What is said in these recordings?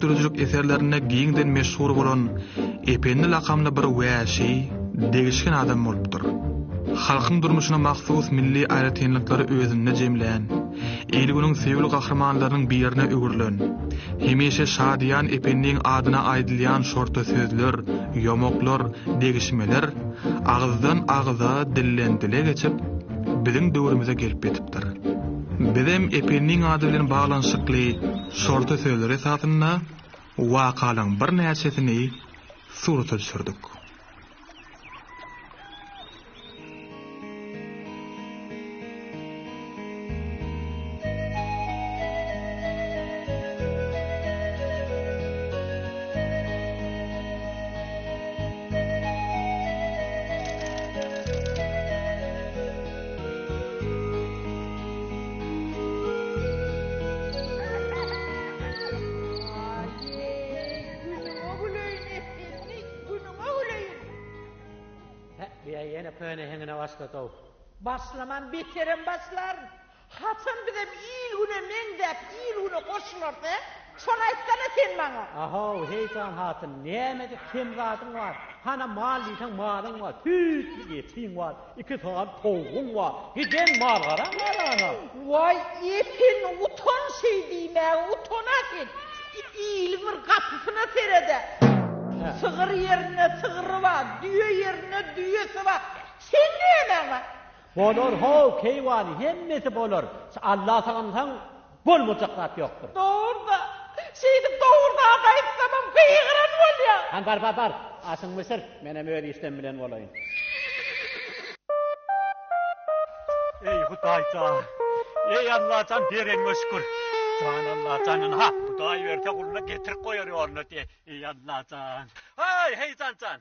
dramaturjik eserlerine giňden meşhur bolan Epenli lakamly bir wäşi, degişken adam bolupdyr. Halkyň durmuşyna mahsus milli aýratynlyklary özünde jemlän, elgüniň sevgili gahramanlarynyň birine ögürlen, hemişe şadiýan Epenliň adyna aýdylýan şorta sözler, ýomoklar, degişmeler agyzdan agyza dillendile geçip biziň döwrümize gelip ýetipdir. Bizim Epenliň ady bilen baglanyşykly şorta sözler esasyna wakalyň bir näçesini surata düşürdik. Başlaman biterim başlar. Hatın bizim ilgüne mendep, ilgüne koşulurdu. Şonu aytsana sen bana. Aho, heytan hatın, nämedik kemzatın var. Hana mal diýsen malyň var. Tüt ýetim var. 2 saat toğun var. Giden mal garan var ana. Vay epin uton şey diýme, utona git. İlgir kapısına serede. Sığır yerine sığırı var, düğü yerine düğüsü var. Sen näme var? Bolor ho keýwany hemmesi bolor. Allah taňyň bolmajak zat ýokdur. Doğru. Şeydi doğru da aýtsamam kıyıgıran bolýar. Angar babar, asyň Mısır, menem öýle işlem bilen bolayyn. Ey Hudaýça, ey Allah'tan beren möşkür. Can Allah'tan ha, Hudaý berke guluna getirip goýar ýoruna diye. Ey Allah'tan. Hay, hey can.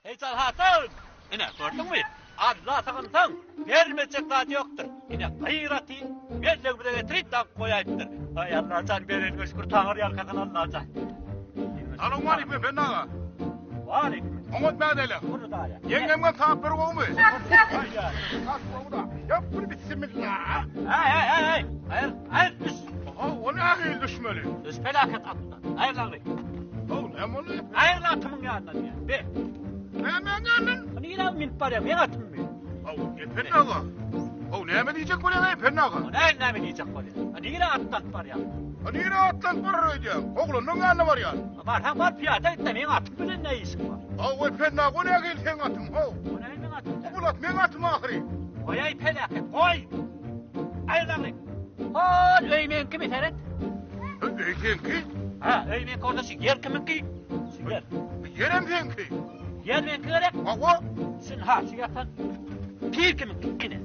Hey can hatın. Ine gördüňmi? Allah taňyň bermejek zat ýokdur. Ine gaýraty berle bilen getirip tak goýaýdyr. Hay Allah can beren möşkür taňyr ýalkadan Allah can. Anam var mı ben naga? Var. Oňat mädele. Bunu da ya. Ýeňemden taap bir goňmy? Hayya. Taap goňda. Ýap bir bismillah. Hey. Hayır düş. O ne ahil düşmeli? Düş felaket atla. Hayırlandı. Ne bunu? Hayırlı atımın yanından ya. Be. Ne menganın? Niye min paraya ben atım mı? Epen naga. Ne mi diyecek bu ne Epen naga? Ne mi diyecek bu ne? Niye attan paraya? Niye attan para ödeyeceğim? Oğlunun yanına var yani. Var piyada etme men atım bilen ne işin var? Epen naga ne gel sen atım? O ne men atım? Ulan men atım ahiri. Koy ay felaket koy. Hayırlandı. Hol öymen kimi seret? Öymen ki? Ha öymen kordaşı yer kimin ki? Sigar. Yerem sen ki? Yer men gerek. Ava? Sen ha sigartan. Pir kimin ki? Kine.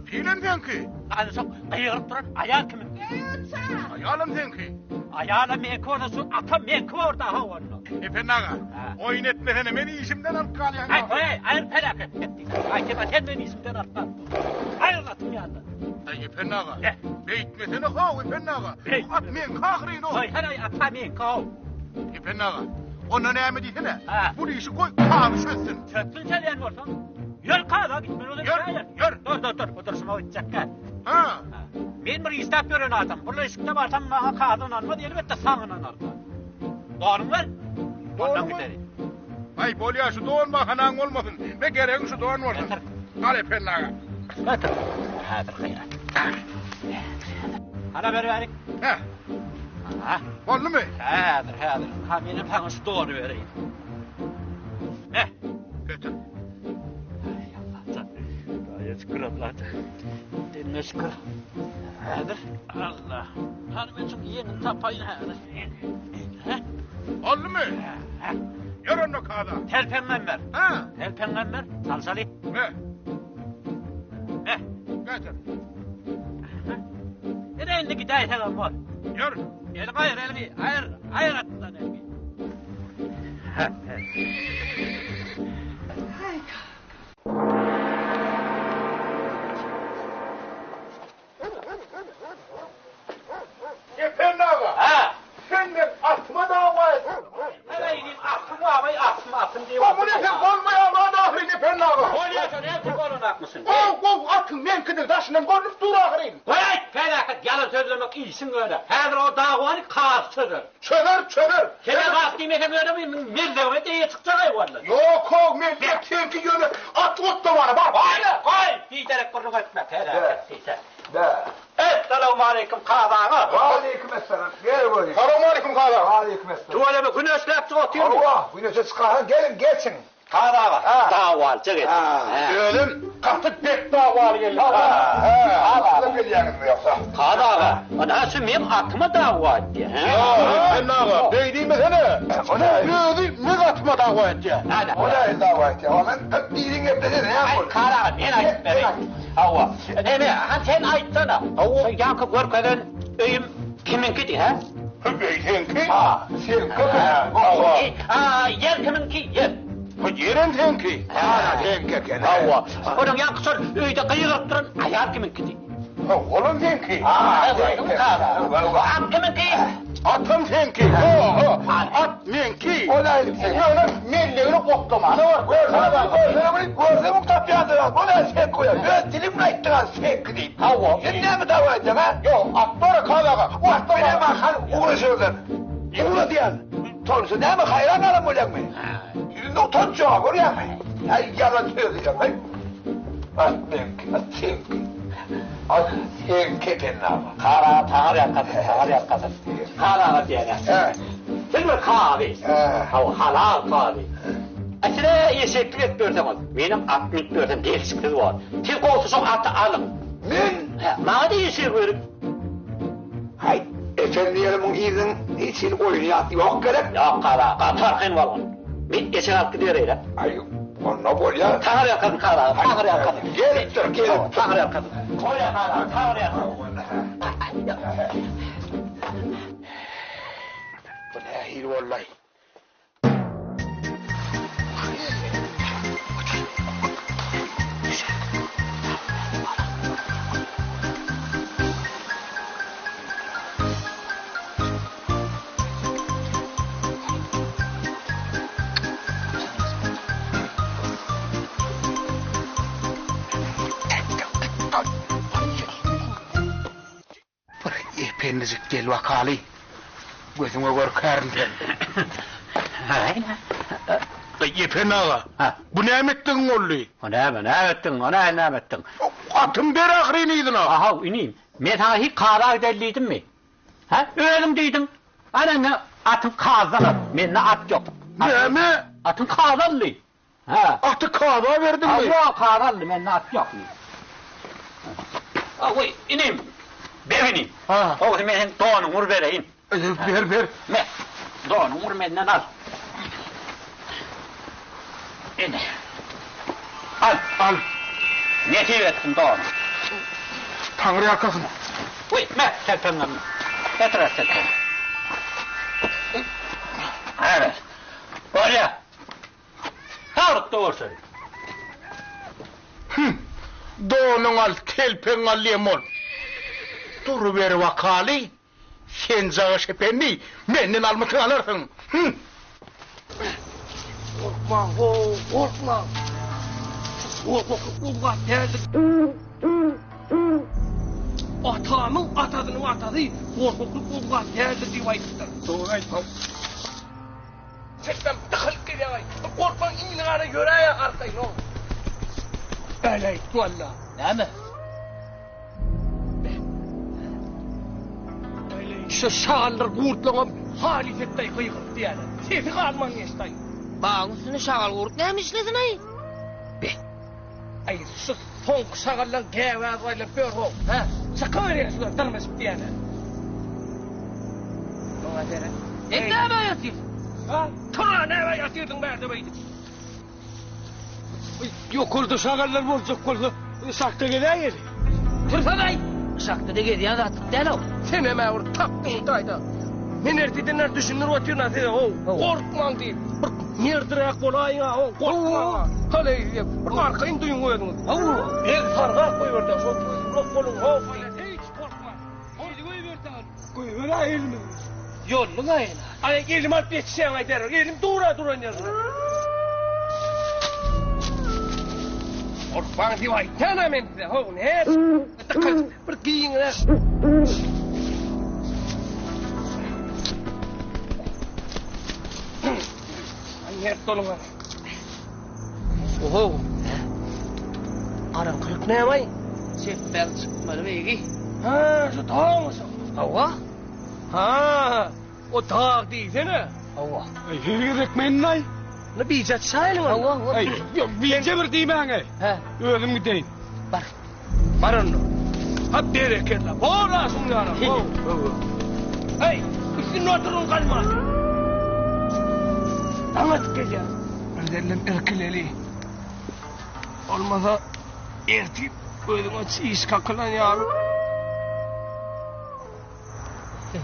Pirim sen ki? Anı sok ayırıp duran ayal kimin ki? Ayalım sen ki? Ayala men kordaşı atam men korda ha onu. Epen naga. Oyun etmesene beni işimden alıp kalyan. Hayır felaket ettik. Aytema sen beni işimden atma. Hayırlatım yandan. Epen naga. Beytmesene hav Epen naga. At men kahrin o. Hay ata men kav. Epen naga. Ona ne mi diyene? Bu işi koy kahri çözsün. Çözsün sen yani olsan. Yürü kahra gitmen olur. Yürü. Dur. Otursun o içecek. Ha. Men bir istap gören adam. Burada işikte barsam bana kahradan almadı. Elbette sağınan alma. Doğru mu? Ondan gideri. Ay bolya şu doğun bak anan olmasın. Ve gereğin şu doğun olsun. Al Epen naga. Getir. Hadır hayrat. Hana verin. He. Oldu mu? Hadır. Ha benim sana şu doğru vereyim. Ne? Getir. Ay Allah can. Gayet şükür Allah. Dinle şükür. Hadır. Allah. Hanımcığım yeni tapayın hadır. Oldu mu? Yer onu kağıda. Telpengenler. Telpengenler. Salsalı. Ne? Getir. Nereye gidiyor hemen var? Yürü. Elgi. Hayır atından elgi. Epen naga. Sen de atma dava et. Atım diye. Bu ne sen olmaya bana ahrin Epen naga. Oynuyorsun hepsi kolun atmışsın. Atın men kıdır taşından konup dur ahrin. Felaket yalan söylemek iyisin öyle. Her o davanı kağıt çözer. Çözer. Kene vakti mekemlerde bir merdivene diye çıkacak vallahi. Yok, millet temki yönü at da var, bak. Hayır. Giderek kurduğu etme. De. Esselamu aleyküm kazana. Aleykümselam. Gel buraya. Selamünaleyküm kağıda. Aleykümselam. Tuvalet bir güneşlep oturuyor mu? Allah, güneşe çıkan gelin geçin. Kazana. Daval çıkın. Öğlen katı pek davalı geldi. Aklım geliyorum yoksa. Kazana. Anası benim aklıma dava etti. Sen ne ağa? Değdiğime sene. O ne? Ne katma dava etti? O ne dava etti? O ben hep değilin evde ne yapıyor? Kara, ben ayıtmayayım. Hava. Deme, sen ayıtsana. Yankı görkeden öyüm kiminki ha? Beytenki. Sen köpek. Yer kiminki, yer. Yerin tenki. Sen Hava. Onun yankı sor, öyde kıyırıp durun, ayar kiminki. Oğlum tenki. Am kiminki. Atım tenki. At menki. O ne? Böyle melleğini koklamanı var. Gözle muhtap yazdılar. O ne sen koyuyor? Ben dilimle ittiğin sen gideyim. Hava. Sen ne mi dava edeceksin ha? Yok atlara kalaga. O at bile bakar uğraşıyorlar. Uğra diyen. Sonuçta ne mi hayran alım olacak mı? Yüzünde utanç yok oraya mı? Ay yalan söyleyeceğim. At sen. At sen kepenin abi. Kara, tağır yakasın. Kara diyene. Evet. Sen bir kahve. Hava, halal kahve. Aslında yeşeklik etmiyorsam, benim 64'im değişikliği var. Tek olsun atı alın. Ben? Bana da yeşil verin. Hay, efendilerimin izin için oynayat yok gerek. Yok kara, katarkın var onun. Bir yeşil hakkı diyor öyle. Ay, onu bol ya. Tağır yakasın kara, tağır yakasın. Gelin. Tağır yakasın. Koya kara, tağır yakasın. Bu ne hil vallahi. Pendizik gel vakali. Gözüme korkarım ben. Yepen ağa. Bu ne emettin oğlu? Ne ettin? Atım bir ahriniydin ağa. Aha ineyim. Ben sana hiç kara giderliydim mi? Ha? Öyle deydin. Ananı atın kazanır. Bende at yok. Ne mi? Atın kazanlı. Ha. Atı kahva verdin mi? Allah kazanlı. Bende at yok. Oy ineyim. Ben ineyim. O zaman ben doğanı vur vereyim. Ver. Ne? Doğanı vur benden al. İne. Al. Ne ettin doğanı? Tanrı yakasın. Uy, serpenle. Getir serpen. Evet. Oraya. Tarık doğru söylüyor. Doğunun al, kelpen al lemon. Dur ver vakali. Sen zağış efendi, benden almatını alırsın. Korkma, korkma. Korkma, geldik. Atamın atadının atadı, korkma, geldik diye ayıptır. Doğru ayıptır. Çekmem, tıkılıp geliyor. Korkma, imin ara göre ya arkayı. Öyle ayıptı valla. Ne mi? Şu şağallar kurtlanıp halisettay kıygırt diyene. Sesi kalman yeştay. Bağın üstüne şağal vurup ne işledin ay? Ay şu son şağallar gevaz vayla bör ol. Sakın verin şuna tanımasıp diyene. Ona dere. Ne kadar yatıyorsun? Tura ne var yatıyordun merdiveydin. Yok oldu şağallar vuracak oldu. Sakta gelen yeri. Tırsan ay. Şaktı da gediyen atıp del o. Sen hemen orada taptın tayda. Men erteden düşünür otuyor nasıl o. Korkman değil. Bir nerdirak olayın ha o. Korkma. Hale bir arkayın duyun koydunuz. Ben sarga koyuyordu. Çok kolun ho. Hiç korkma. Hadi koyuyordu. Koyuyor ha elimi. Yolun ayına. Ay elim alıp geçeceğim ay der. Elim dura yanına. Korkman diye vay. Hemen size ho ne? Bir giyin ne? Yer dolun. Oho. Arankılık ne vay? Sefer çıkmadı beygi. Ha, şu dağ mısın? Hava? Ha, o dağ değil ne? Hava. Yürek menay. Ne bicat sayılın Hava. Ay, yok bice bir diyemene. He. Ölüm gideyim. Bar. Barın. Ha bereketler. Bola sunlara. Hey, üstüne oturun kalma. Anlat gece. Ödelim erkileli. Olmasa ertip ölüme çiğiş kakılan yavrum.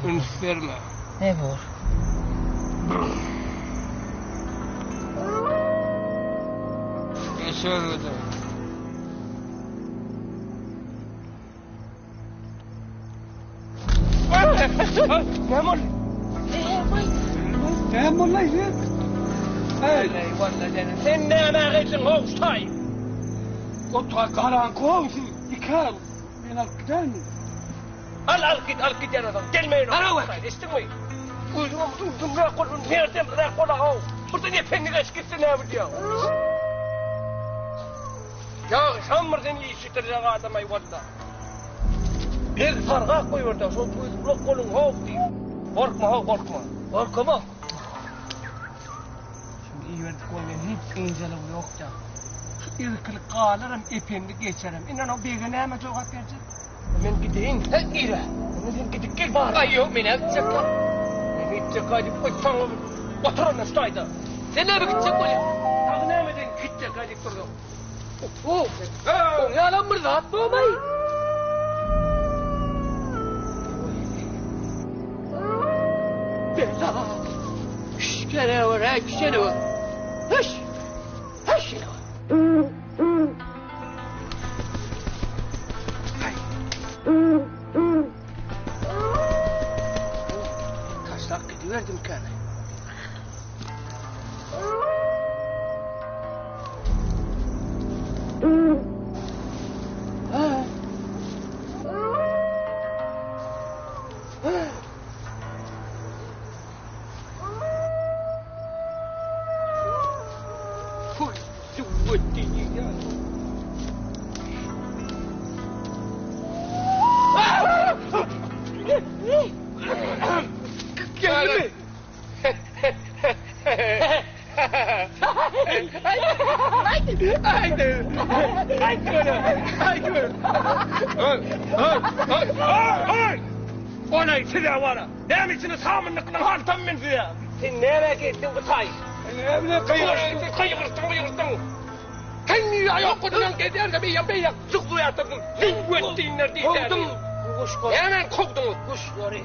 Ünf verme. Ne var? Geçer öde. Ne var? Ne var lan? Hey, vallahi canım. Sen ne anağıysın hoştay? O ta karan kovsun. İkal. Ben al gider mi? Al git yaradan. Gelmeyin. Ara var. İstemeyin. Uydum ne kolun nereden ne kola o. Burada ne pennigeç gitsin ne biliyor. Ya şamırdan iyi işitireceğin adamay valla. Bir sarga koyuyordu. Şu uydum kolun hoğuk diyor. Korkma. Korkma. Şimdi iyi verdik oynayın. Hiç incelim yok ya. İlklik kalırım, ipimli geçerim. İnan o bir gün hemen cevap verecek. Ben gideyim. He, iyi de. Sen gidip gel bari. Ay yok, beni gidecek ya. Ben gidecek hadi. Tamam. Oturun üstayda. Sen ne gidecek oraya? Tağı ne emedin? Gidecek hadi durdum. Oh. Ya lan burada atma olmayı. Bela. Şşş, gene var ha, gene var. Hış. Hış yine var. Taşlak gidiverdim kendime. Geldi mi? Ona içine vara. Hem içine sağımınlıkla hartam ben size. Sen nereye gittin bu tay? Ne kıyırsın. Sen niye yok kudunan gider de bir yapıya çıktı yatırdın. Lingüettiğinler değil. Kovdum. Hemen kovdunuz. Kuşları.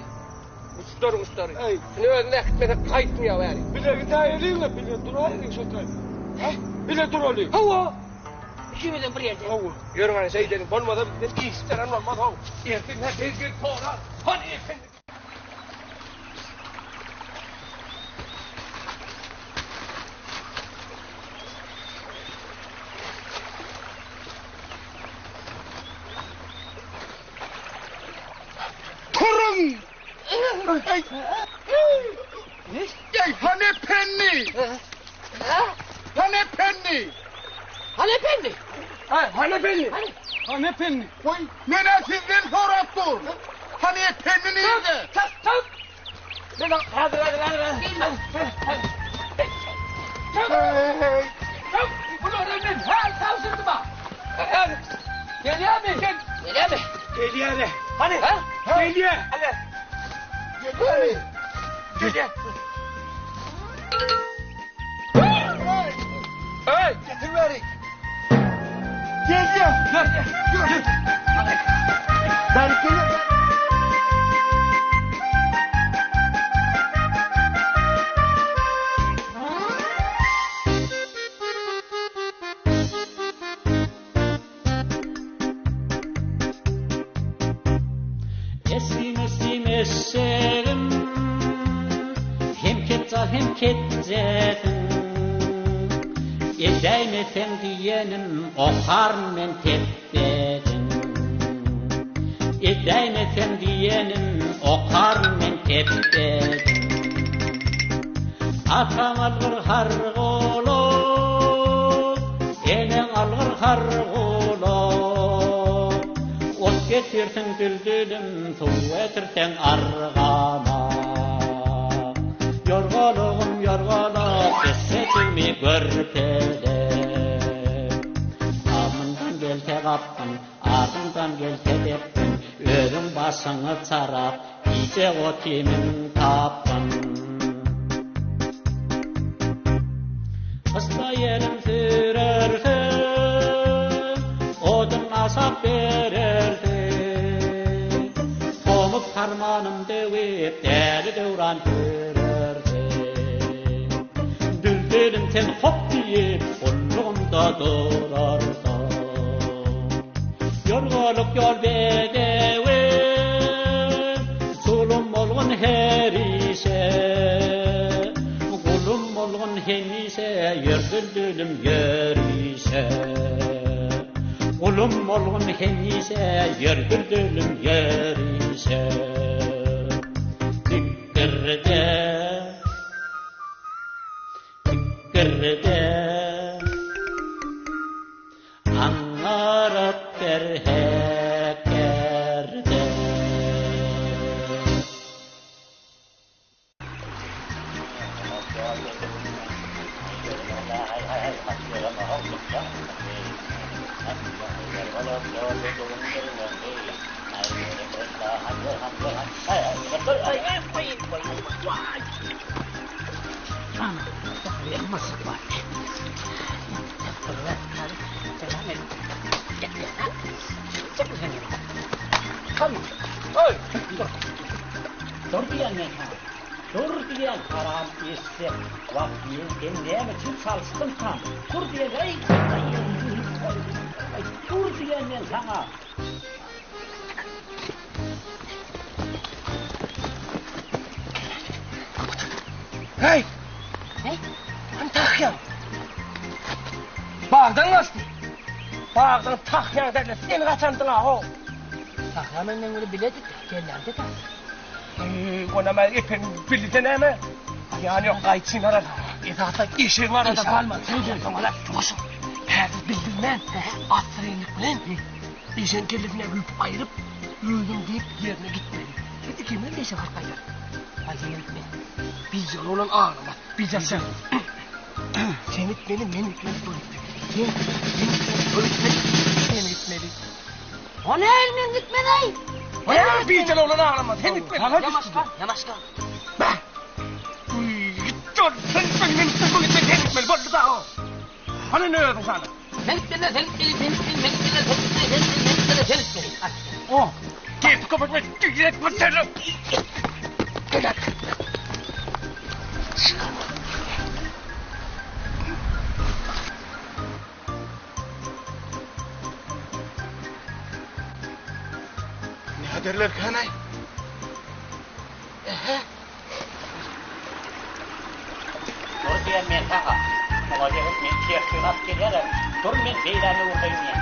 Uçları. Şimdi özüne gitmeden kayıtmıyor yani. Bir de daha edeyim de bile dur olayım şakay. Bile dur olayım. Hava. İkimizin buraya gel. Hava. Yürü bana şey dedim. Olmadan bir de istenen olmaz hava. Ertinler tezgir sonra. Hadi efendim. Turun! Ey hani penni! Hani penni! Hanımefendi. Hani penni. Oy, nene sizden sorattı. Hani penni nerede? Tak. Hadi. Hey! Bunu öğrendim. Ha, savsırdı bak. Geliyor mu? Geliyor. Hadi. Ha? Geliyor. Geliyor. Hey. Getir bari. Geliyor. Gel. Ben geliyorum. Eserim hem ketzedim Edeyn efendiyenim okar men teppedim Edeyn efendiyenim okar men teppedim Atam algır hargolo, enem algır hargolo. Ot getirsin düldülüm, su etirsen argama. Yorgolugum yorgolug, kessetimi görpele. Amından gelse kaptın, ardından gelse deptin. Özüm başını çarap, iyice otimin tapın. Kısta yerim sürersin, odun asap verirsin. Tomuk parmanım dövüp, deli devran sürersin. Düldülüm sen hop deyip, kulluğumda durarsan. Yorgoluk yol bedevim, zulüm olgun her işe. Kulum olgun henise, yer düldülüm yer işe. Kulum olgun henise, yer düldülüm yer işe. Dikkirde, dikkirde, anlarıp der hekerde. Dur diyen haram istek, vakti demleyeme için çalıştım tam. Dur diyen, dur diyen ben sana. Hey! Hani takyan? Bağdan kaçtı. Bağdan takyan derler, seni kaçandın ha. Takyan önden öyle biledik, gellerdi de. Ona ben epey bildi ne? Yani o kayıtsın arada. Zaten işin var arada. Alma, sen diyorsun ona. Coşun. Perdiz bildirmen. Asırıylık bilen. İşin kellesine büyük ayırıp, öldüm deyip yerine gitmeli. Şimdi kimin de işe kalkaydı? Hadi gitme. Biz yol olan ağırma. Biz sen. Sen gitmeli, ben gitmeli, dur gitmeli. Sen gitmeli. O ne elmen gitmeli? Ya biz yol olan ağırma. Sen gitmeli. Yavaş kal. Bah! Dur, sen gitmeli, bak da o. Hani ne öldün sana? Sen gitmeli. O, git kapatma, git mutlu. Gel. Ne derler kanay? Dur diyen men sana. Ola gelip men çektim askerlere. Dur men beylani uğrayım ya.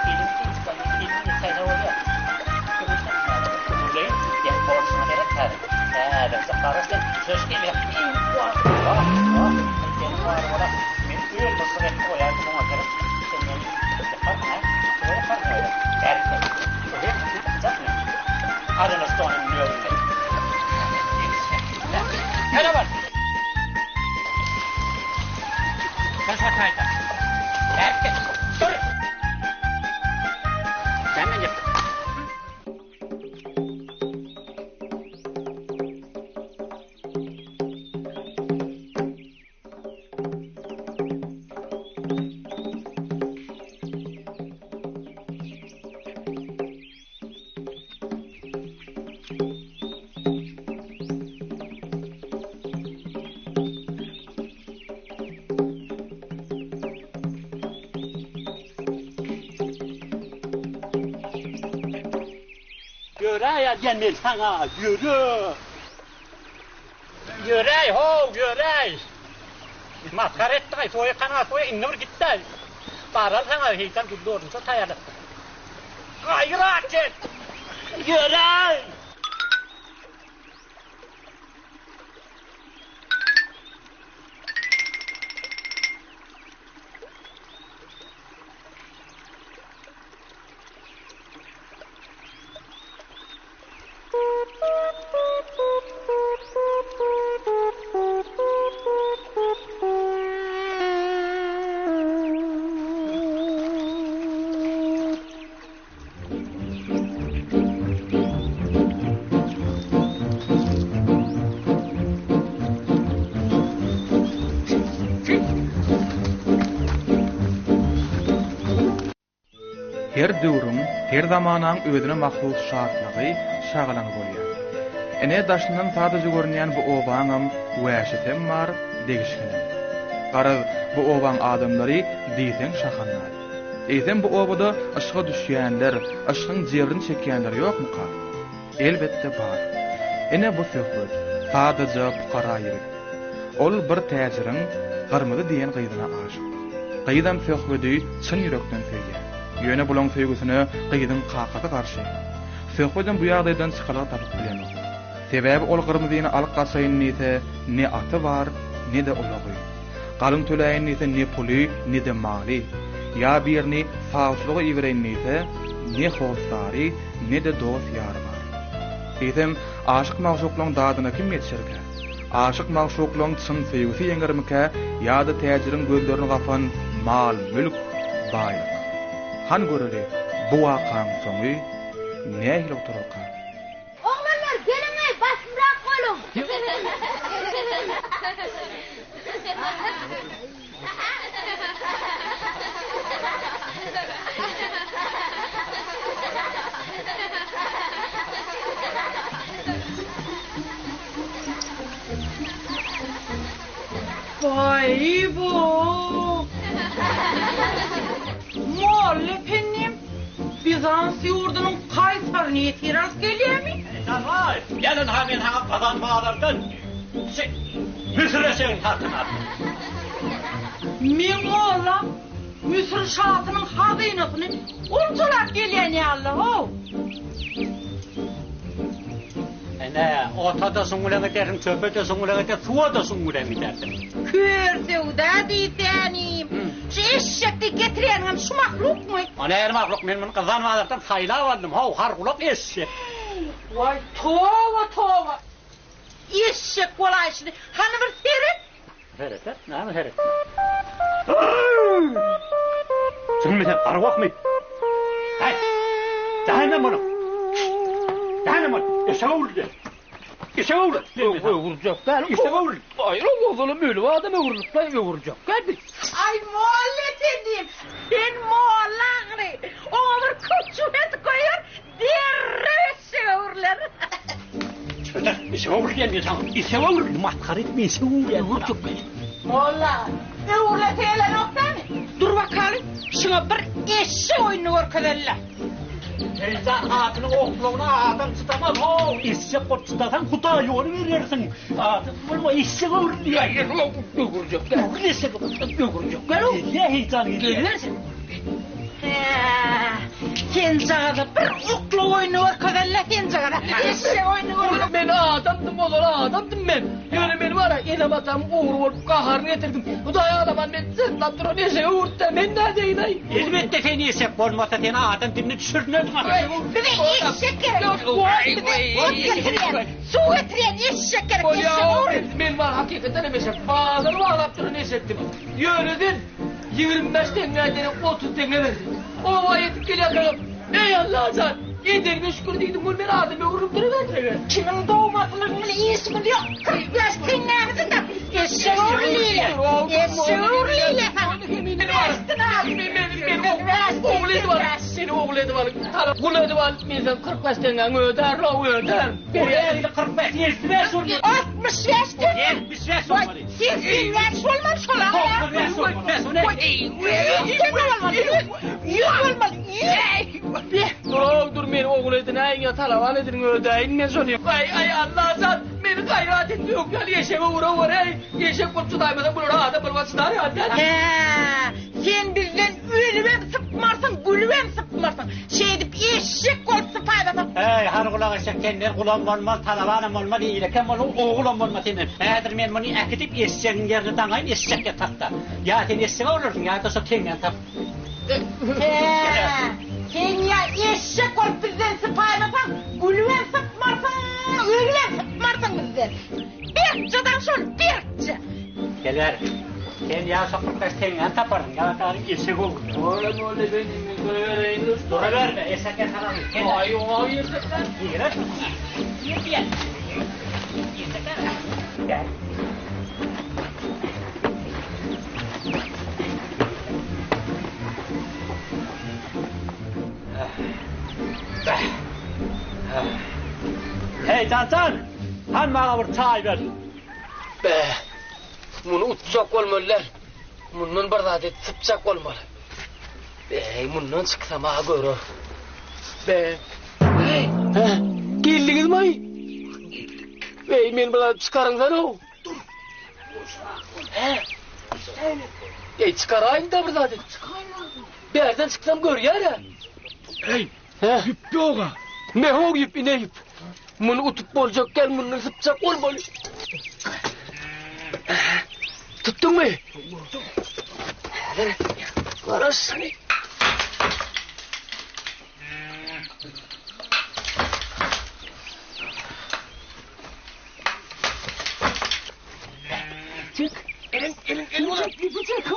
Benim sayda oluyor. Buradayım, gel borçuna gerek tabi. Derse karıştı, söz geliyor. Benim var ola. Men öyle nasıl et koyardım ona gerek. Sen beni yapar mı? Öyle yapar mı öyle? Derse. Öyle yapacak mı? Adını sonun ne öyle? Hele var. Ben sakayda. Erkek. Dur. Sen ne yaptın? Yürü gelmel sana, yürü. Yürü ho, yürü. Maskar ettik, soya kanat, soya indir gitti. Paral sana heykel kudurun, so tayalı. Gayret et. Yürü. her döwrüň, her zamanyň özüne mahsus şartlygy şagalaň bolýar. Ene daşyndan sadece görünýän bu obaňam wäşetem bar degişkenem. Garaz bu obaň adamlary diýsen şahanlar. Eýsem bu obada aşga düşýänler, aşgyň jebrini çekýänler ýokmuka? Elbetde bar. Ene bu söhbet sadece fuqara ýeri. Ol bir täjiriň gyrmyzy diýen gyzyna aşyk. Gyzam söhbeti çyn ýürekden söýýär. Ýöne bulan söýgüsine gyzyň kakasy garşy. Söhbetin bu ýagdaýdan çykarak tapyp bilenok. Sebäbi ol gyrmyzyny alyp gaçaýyn näse ne aty bar, ne de ulagy. Galyň töläýän näse ne puly, ne de mali. Ya birini fausluğa iwreýän näse ne howsary, ne de dost ýary bar. Eýsem aşyk magşuklaryň dadyna kim ýetişirkä? Aşyk magşuklaryň çyn söýgüsi ýeňgermike ýa-da täjiriň gözlerini gafan mal, mülk, baýlyk. Han göreli bu wakaň soňy nähili otururka? Oğlanlar gelin ey basmırak olun. Vay bu. Muallefenim Bizans yurdunun Kaysar niyetiras gelýärmi? Vay, gelin hemen haňa kazan bağlardan. Müsreşeň tartynat. Men oğlan Müsür şahatynyň hazynasyny ulçalap gelýän ýaly. Ene, ortada suňulan ederim, çöpede suňulan eder, suwada suňulan ederdim. Kördewde diýsänim. Şu eşekdi getirýän şu mahlukmy? Ana her mahluk men bunu kazan bağlardan saylap aldım. Haw har gulak eşek. Vay tova. Eşek bolaýşy. Hany bir seret? Heret, näme heret? Sen meden arwaq mı? Hay. Dahanam bunu. Dahanam bunu. Eşeğuldu. Eşeğuldu. Vuracak. Eşeğuldu. Hayır oğlum böyle adamı vuracak. Gel bir. Ay muhallet edeyim. Sen muhallağını. Ona bir küçüğet koyar. Derreşe uğurlar. Şöyle eşeğuldu diyen sana. Eşeğuldu. Matkar etme eşeğuldu. Vuracak beni. Ola. Uğurlat eyle noktanı. Dur bakalım. Şuna bir eşe oyunu orkadarlar. Teyzen atını okluğuna adam tutamaz. Eşek ot tutasan kuta yolu verirsin. Atın bulma eşek olur diye. Vuracak. Eşek Vuracak. gel o. Ne heyecan gidiyor. Gelirsin. Sen cağda bir oklu oyunu orkadarlar. Sen cağda eşe oyunu orkadarlar. Ben adamdım ben. Yani ben var ya elim atam uğur olup kaharını getirdim. Bu da adamın ben sırttan duran eşeği uğurttu. Ben neredeyim ay? Elbette seni eşek olmasa seni adam dinle düşürmez mi? Bir de eşek gerek. Ot getiren, su getiren eşek gerek. Ben var hakikaten eşek. Bağları bağlap duran eşektim. Yönedin 25 tengeden 30 tenge verdi. O vayetip geliyor. Ey Allah'tan. Yedirme şükür değildim. Bu ben adamı vurup duruverdi. Kimin doğmasının iyisi mi diyor? 45 tengemizi de eşek uğurluyla. Eşek uğurluyla. Oğluydu var. Seni oğluydu var. Oğluydu var. Bizden 45 tenge öder. Buraya 45 25 oldu. 65 tenge. 75 olmadı. 85 olmamış olan. 95 olmadı. Dur beni oğluydun en yatalavan edin ödeyin ne soruyor. Ay Allah'tan beni gayret etti yok ya yeşeme uğra ey. Yeşem kurtu daymadan bunu rahat yapılmasınlar ya. Sen bizden ölüvem sıkmarsın, gülüvem sıkmarsın. Şey edip eşek olup sıfaydadan. Hey, har kulak eşek kendiler kulağım olmaz, talavanım olmaz, iyilekem olmaz, oğlum olmaz senin. Eğer ben bunu ekitip eşeğin yerini tanıyın, eşek yatakta. Ya sen eşeğe olursun ya da so tengden tap. Sen ya eşek olup bizden sıfaydadan, gülüvem sıkmarsın, ölüvem sıkmarsın bizden. Bekçadan şol, bekçe. Gelir. Sen ya sokakta tengden taparın, ya da eşek olur. Oğlum benim göreyiniz. Dur verme, eşek yatarak. Ay o yerden. Gel. Gel. Gel. Hey Can, han bana bir çay ver. Be, bunu utacak olmalılar. Bundan bir adet tıpacak olmalı. Be, bundan çıksam ağa görür. Be, hey, geldiniz mi? Bey, men bana çıkarınlar o. Çıkarayım da bir adet. Bir yerden çıksam gör ya. Hey, yüppü oğa. Ne o yüp, ne yüp? Bunu utup bolacakken bunu tıpacak olmalı. Tuttun mu? Karasını. Çık. Elin. Çık.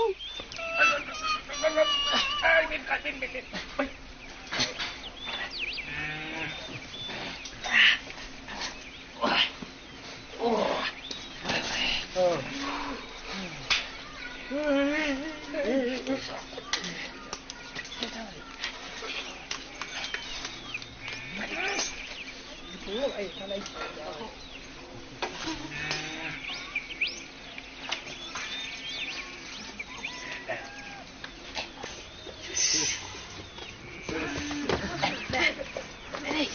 Benim.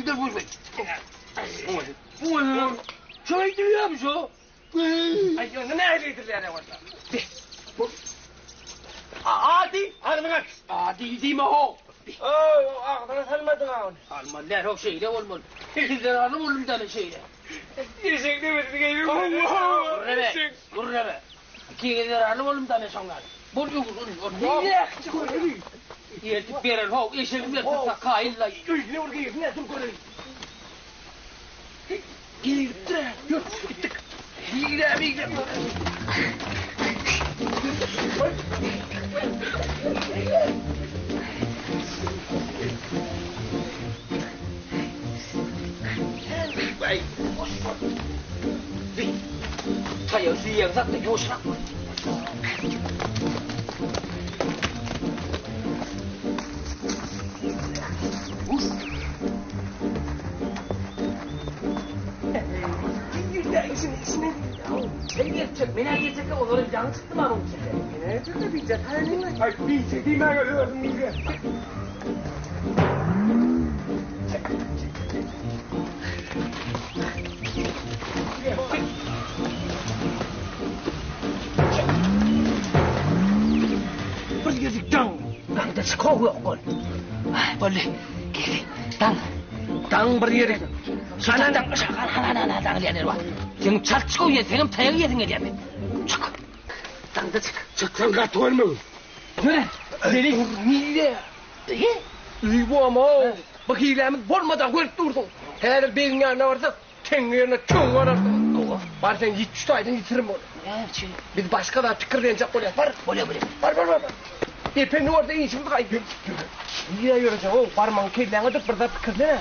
Dur vur. Bu çay diyor mu şu? Ay ne ayırdılar ya orada? Adi, hanımlar. Adi değil mi o? Ağzına salmadın ağın. Almadılar o şeyle olmalı. Hildiranı oğlum tane şeyle. Yesek demedi gibi. Gurrebe. Hildiranı oğlum tane sonlar. Buluyor. Yetip bir el ho, eşeğim yetip kailla. Ne orada ne dur koyayım. Gittre. Yok, gittik. Gittik. Vậy. Gì? Thầy ở riêng rất là vô sắc. Beni yiyecek onların canı çıktı mı onun içinde? Ne çıktı bir cetaneyle? Ay bir çekeyim ben ölüyorum iyice. Bir gezik dang. Dang da çıkıyor okul. Boleh. Geri. Dang. Dang bir yeri. Sana da ana dang lihat wa. Yang çarçko ye senin tayağı yedin diye. Çık. Dang da çık. Çıktın da toymu. Ne? Deli niye? İyi bu ama. Bak hilemiz bolmadan koyup durdun. Her bir yana varsa kendine çok var. Var sen 70 aydan yitirim onu. Biz başka da tıkırlayacak oluyor. Var. Var. Efendim orada iyi şimdi kayıp. Niye yürüyeceksin o parmağın kirleğine de burada tıkırla.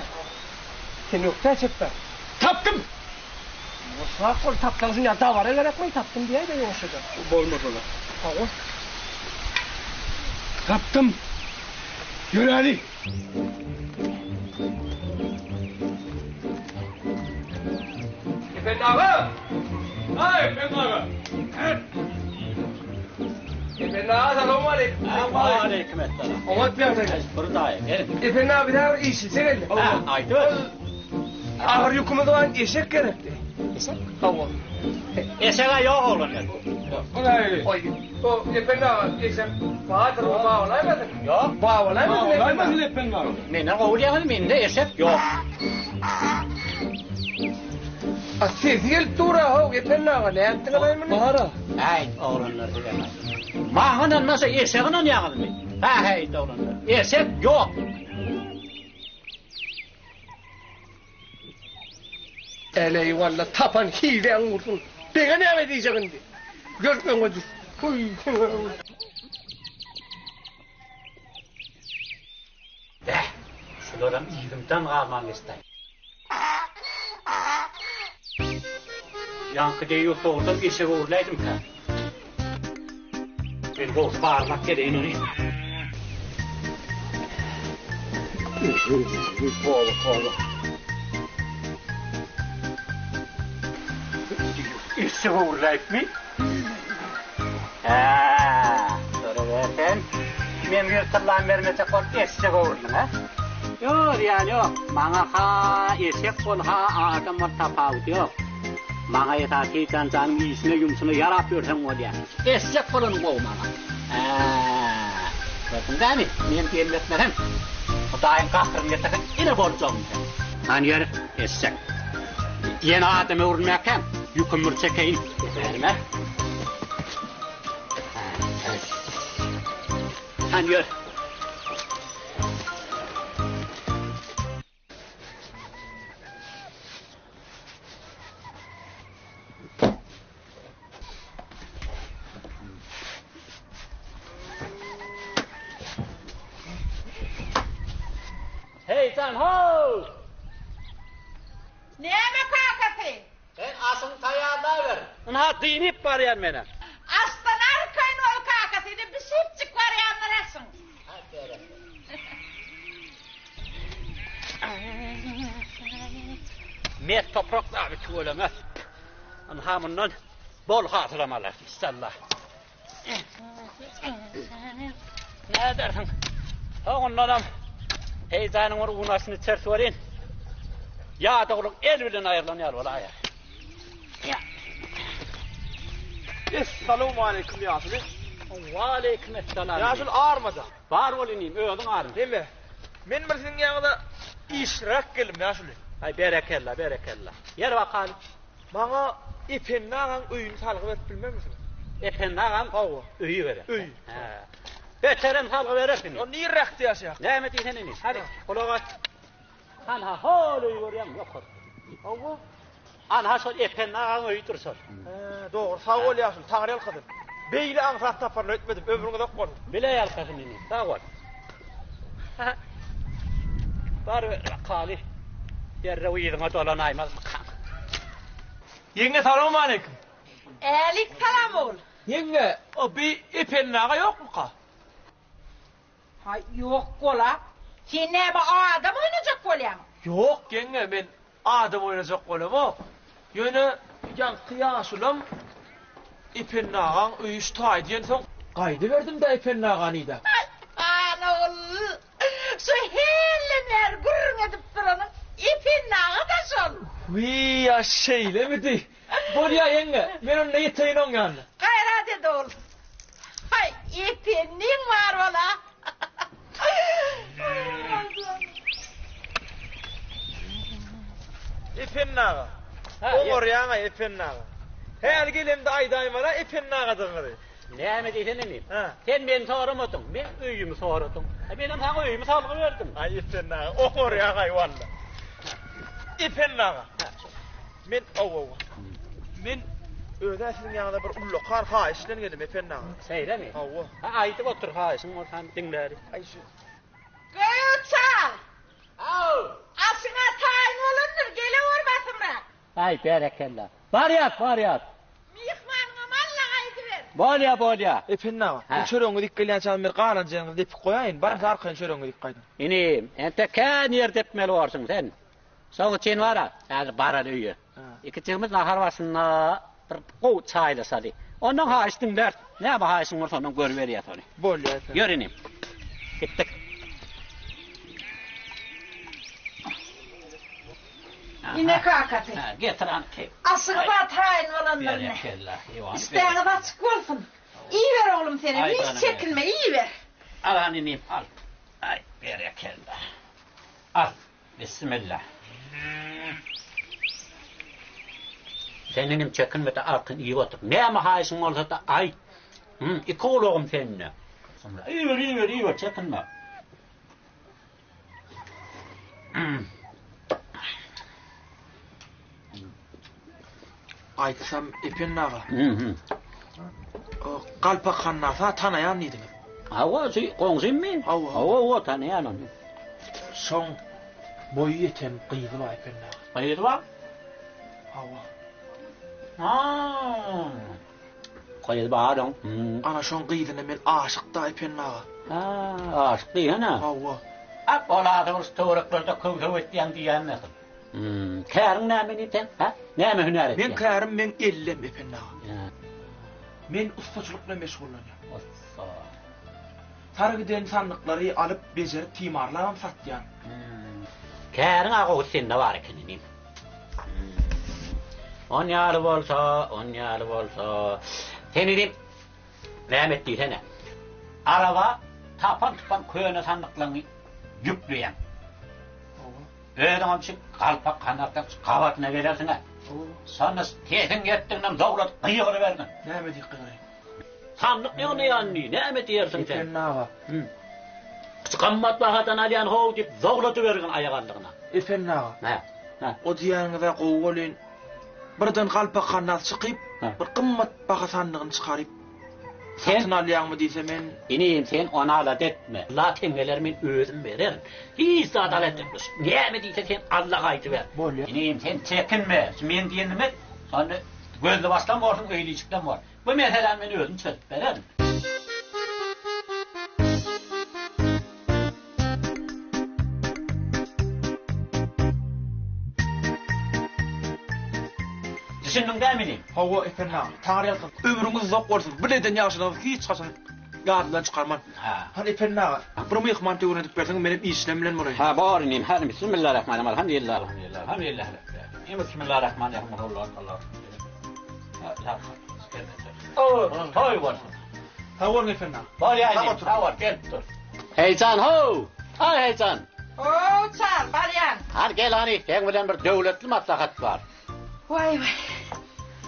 Sen yoksa çıktı. Taptım. Sağ kol taptansın ya da var el yapmayı taptım diye de yokuşacak. Olmaz ola. Tamam. Taptım. Yürü Ali. Efendim abi. Ay efendim abi. Efendim abi selamun aleyküm. Aleykümselam. Omat bir yapacak. Buradayım. Gelin. Efendim abi daha işi sen geldi. Aydı. Ağır yükümü doğan eşek gerekti. Eşek? Tamam. Eşeğe yok oğlum. Oy. O efendim abi eşek. Bahadır o bağ olaymadın. Yok. Bağ olaymadın efendim abi. Menden kovulayanın mende eşek yok. Siz gelip dura o efendim abi ne yaptın adamın? Bahara. Ay oğlanlar diyemez. Mahana nasıl eşeğine yağın mı? Hey oğlanlar. Eşek yok. Ele valla tapan hile vursun. Bana ne edeceksin diye. Görmüyor musun? Uy. Şularım iyimden kalman isteyim. Yankı diye yoksa orada eşeğe uğurlaydım ki. Ben boz bağırmak gereğin onu. Oğlum. İşte uğurlayıp mi? Sonra versen, men yırtırlan vermese kol eşek uğurlun ha? Yok yani yok. Bana ha eşek kol ha adam var tafavut yok. Bana yeter ki canım iyisine yumsunu yarap versen o diye. Eşek kolunu boğ bana. Bakın değil mi? Men gelmetmem. Dayın kahrını getirsin, yine borcum. Hani yer, eşek. Yeni adamı vurmayakken, yükümür çekeyim. Verme. Hani yer. Hey sen ho! Ne mi kakası? Sen asın tayağına ver. Ha dinip var yani bana. Aslan arkayın ol kakasıydı bir şipçik var yanlarasın. Met topraklar bir tuğulama. Hamından bol hatırlamalar inşallah. Ne dersin? Ondan heyecanın unasını çert verin. Ya da oğlum el bilen ayarlanıyor valla ya. Esselamu aleyküm Yasul. Ve aleykümselam. Yasul ağırmadı. Var olayım, öğdün ağrım. Değil mi? Men senin yanında işrak gelim Yasul. Ay berekella. Yer bakalım. Bana ipen nağan öyünü salgı verip bilmem misin? Epen nağam Hava. öyü verir. Öy. Beterem salgı verirsin. O niye renkti yaşayak? Ne mi diysen eni? Hadi kulağa aç. Ha hol öyü görüyorum yok. Hava. Anha sol epen nağam öyü dursun. Doğru sağ ol Yasul. Tanrı kadın. Beyli ansat taparla etmedim. Ömrüne de koydum. Bile yalkasın eni. Sağ ol. Var kali. Yerre uyuduğuna dolanaymaz mı? Yenge selamu aleyküm. Elik salam ol. Yenge o bir ipen nağa yok mu ka? Hay yok kola. Sen ne bu adam oynayacak kolyam? Yok yenge ben adam oynayacak olam o. Yöne yankı Yasul'um ipen nağan öyüş tay diyen son kaydı verdim de ipen nağanıydı. Ana ol. Şu helleler gurrun edip duranın ipin nağı da sol. Vii ya şeyle mi di? Bol ya yenge ben onunla yetayın on yanına. Gayra dedi ol. Hay ipinin var valla. İpen nağa. O oraya ipen nağa. Her gelimde aydaymana ipen nağa dığırı. Ne mi diysen eni? Ha. Sen beni soramadın. Ben öyümü soradım. Benim sana öyümü salgı verdim. Ay ipen nağa. O oraya valla. İpen nağa. Men Men ödəsinin yanında bir ullukar haişlen geldim ipen nağa. Seyre mi? Hava. Ha aytıp otur haysın ortam dinleri. Ay şu. Gayutsal. Au! Asına tayin olundur. Gele vurmasın bırak. Ay berekella. Var yat. Mihmanına malla kaydı ver. Bol ya. İpen nağa. Ha. Bu çöröngü dikkelyen çalın bir qalanacağını dip koyayın. Barın sarkayın çöröngü dik kaydım. İnim, ente kan yer depmeli varsın sen. Soğuk için var ha, yani baran üyü. İkicimiz nahar vasına bir koğut çayla sali. Ondan haiştin dert. Ne yapı haiştin orta ondan gör veriyat onu. Bol ya efendim. Görüneyim. Gittik. Yine kakatı. Getir an ki. Asını batayın olanlarını. Berekella. İsteğine batık olsun. İyi ver oğlum seni. Ay Hiç canım çekinme iyi ver. Al aninem al. Ay berekella. Al. Bismillah. Senin çekinme de arkın iyi otur. Ne ama haysın olsa da ay. İki oğlum seninle. Sonra iyi ver çekinme. Aytsam ipen nağa. O kalpa kannasa tanayan neydim. Hava konuşayım mı? Hava tanıyan onu. Son boyu yeten kıydı var ipen nağa. Hayır var. Hava. Koyuz bağırın. Ana şoň gyzyna men aşykda epennaga. Aşık değil ha. Hawa. Ak oladığımız töwreklerinde köwköw etdiýän diýän näme? Kärin näme iten? Ha? Näme hünär etdiň? Men kärim men ellem epennaga. Men ustaçylykla meşgullanýar. Usta. Targiden sandyklary alyp bejerip timarlaram satýan. Kärin ago sende bar ekeni. On ýaly bolsa. Seni dim. Näme etdiň? Araba tapan köýüne sandyklaryny ýükleýän. Öýdäňçi galpak kanatdan gawatyna berersiň. Sonra tesin getdiňden dowlat gyýyry berdi. Näme diýýär? Sandyk ýony ýandy. Näme diýersiň sen? Epennaga. Qammat bahatan alyan how dip dowlaty bergen aýagandygyna. Epennaga. Ha. O diýäňizde gowgolyn birden galpak kanat çykyp, bir qymmat baha sandygyny çykaryp satyn alýanmy diýsem men Inim sen ona alat etme. La tengeler men özüm bererim. Hiç adalet etmiş. Näme diýse sen Allaha aýtyp ber. Inim sen çekinme. Men diýenime sonra gözle başlan bolsun öýliçikden bar. Bu meselen men özüm çözüp bererim. Düşündün dämeli? Hawa epennaga. Taňry ömrüňiz zok bolsun. Bileden ýaşaňyz hiç haçan ýadydan çykarman. Hadi epennaga. Bir myhman töwrüne edip berseň menem işlem bilen bolar. Ha bar inim. Hadi bismillahirrahmanirrahim. Alhamdulillah. Bismillahirrahmanirrahim. Allah. Toy var. Hawa epennaga. Bar ýaly. Tawar gel dur. Heýcan ho. Heýcan. Çal baryan. Har gel hani. Sen bilen bir döwletli maslahat var. Vay.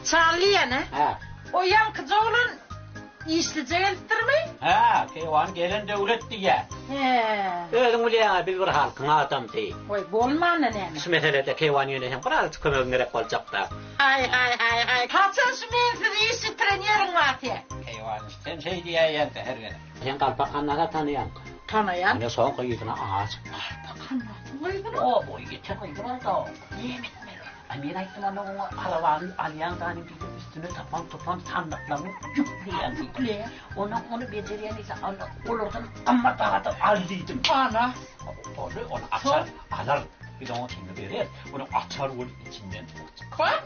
Çalýan ha? O yankı oğlun işleyecektirmi? Ha, kewan gelen döwlet diýär. Özüň bilýän biz bir halkyň adam diýip. Vay bolmany näme? Şu meselede kewan ýöne hem biraz kömek gerek boljak da. Ay. Kaçan şu men sizi işitiren ýerim var. Kewan sen şey diýýän her gene. Sen galpakanlara tanıyan. Tanıyan? Ne son gyýyna ağaç. O boy geçýär da. Amir aýtdylar onu arabanın alýansyny gidip üstüne tapan sandıklarını yüklüyor. Onu becerýän ise olardan amma taýda aldydım. Ana. Onu açar, alar. Bir de onu tindi berer. Onu açar ol içinden. Bak.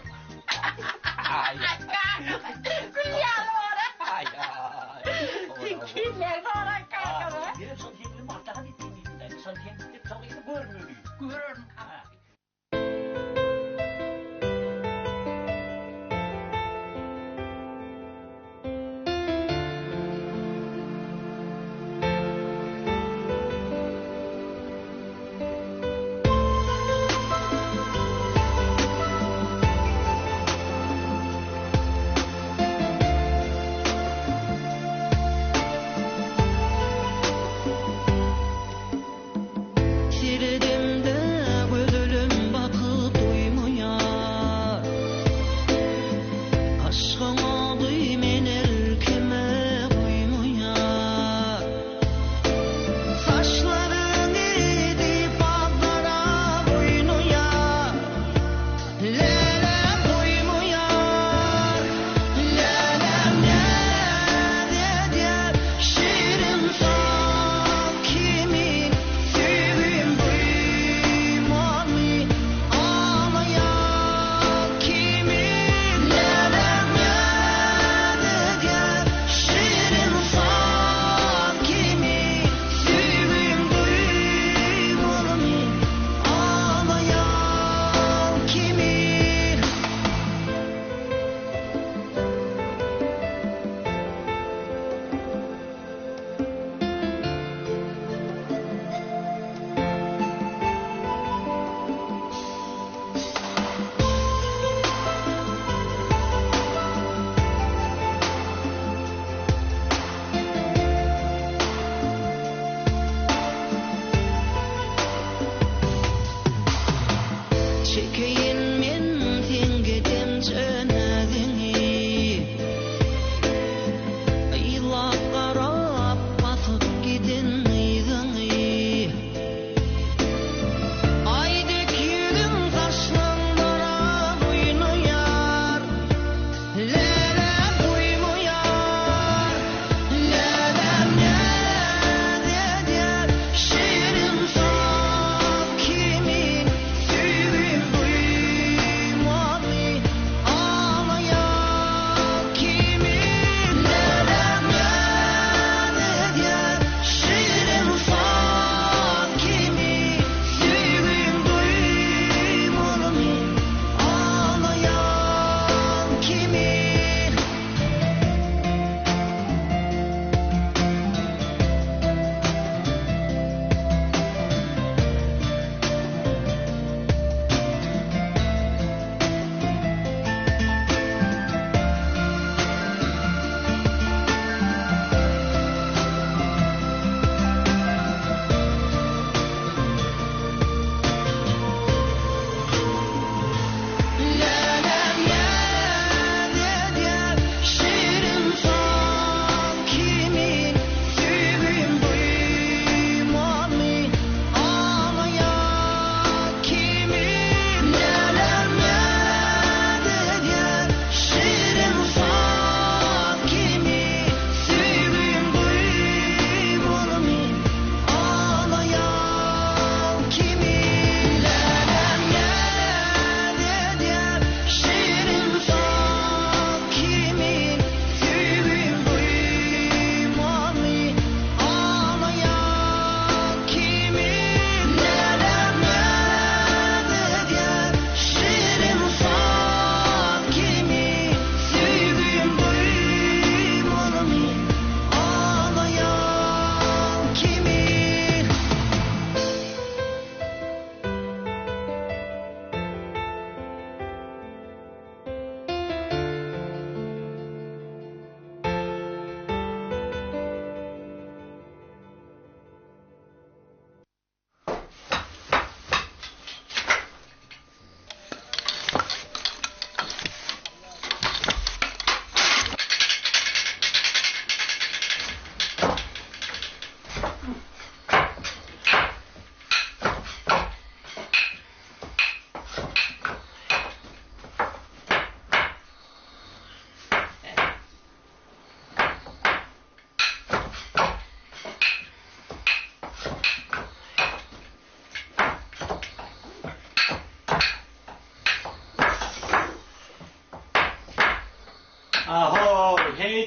Ay. Gülýär ora. Ay. Kimler ora kalkar? Bir son ýerli martaga ditdiň. Son ýerli taýda görmüyor. Görün.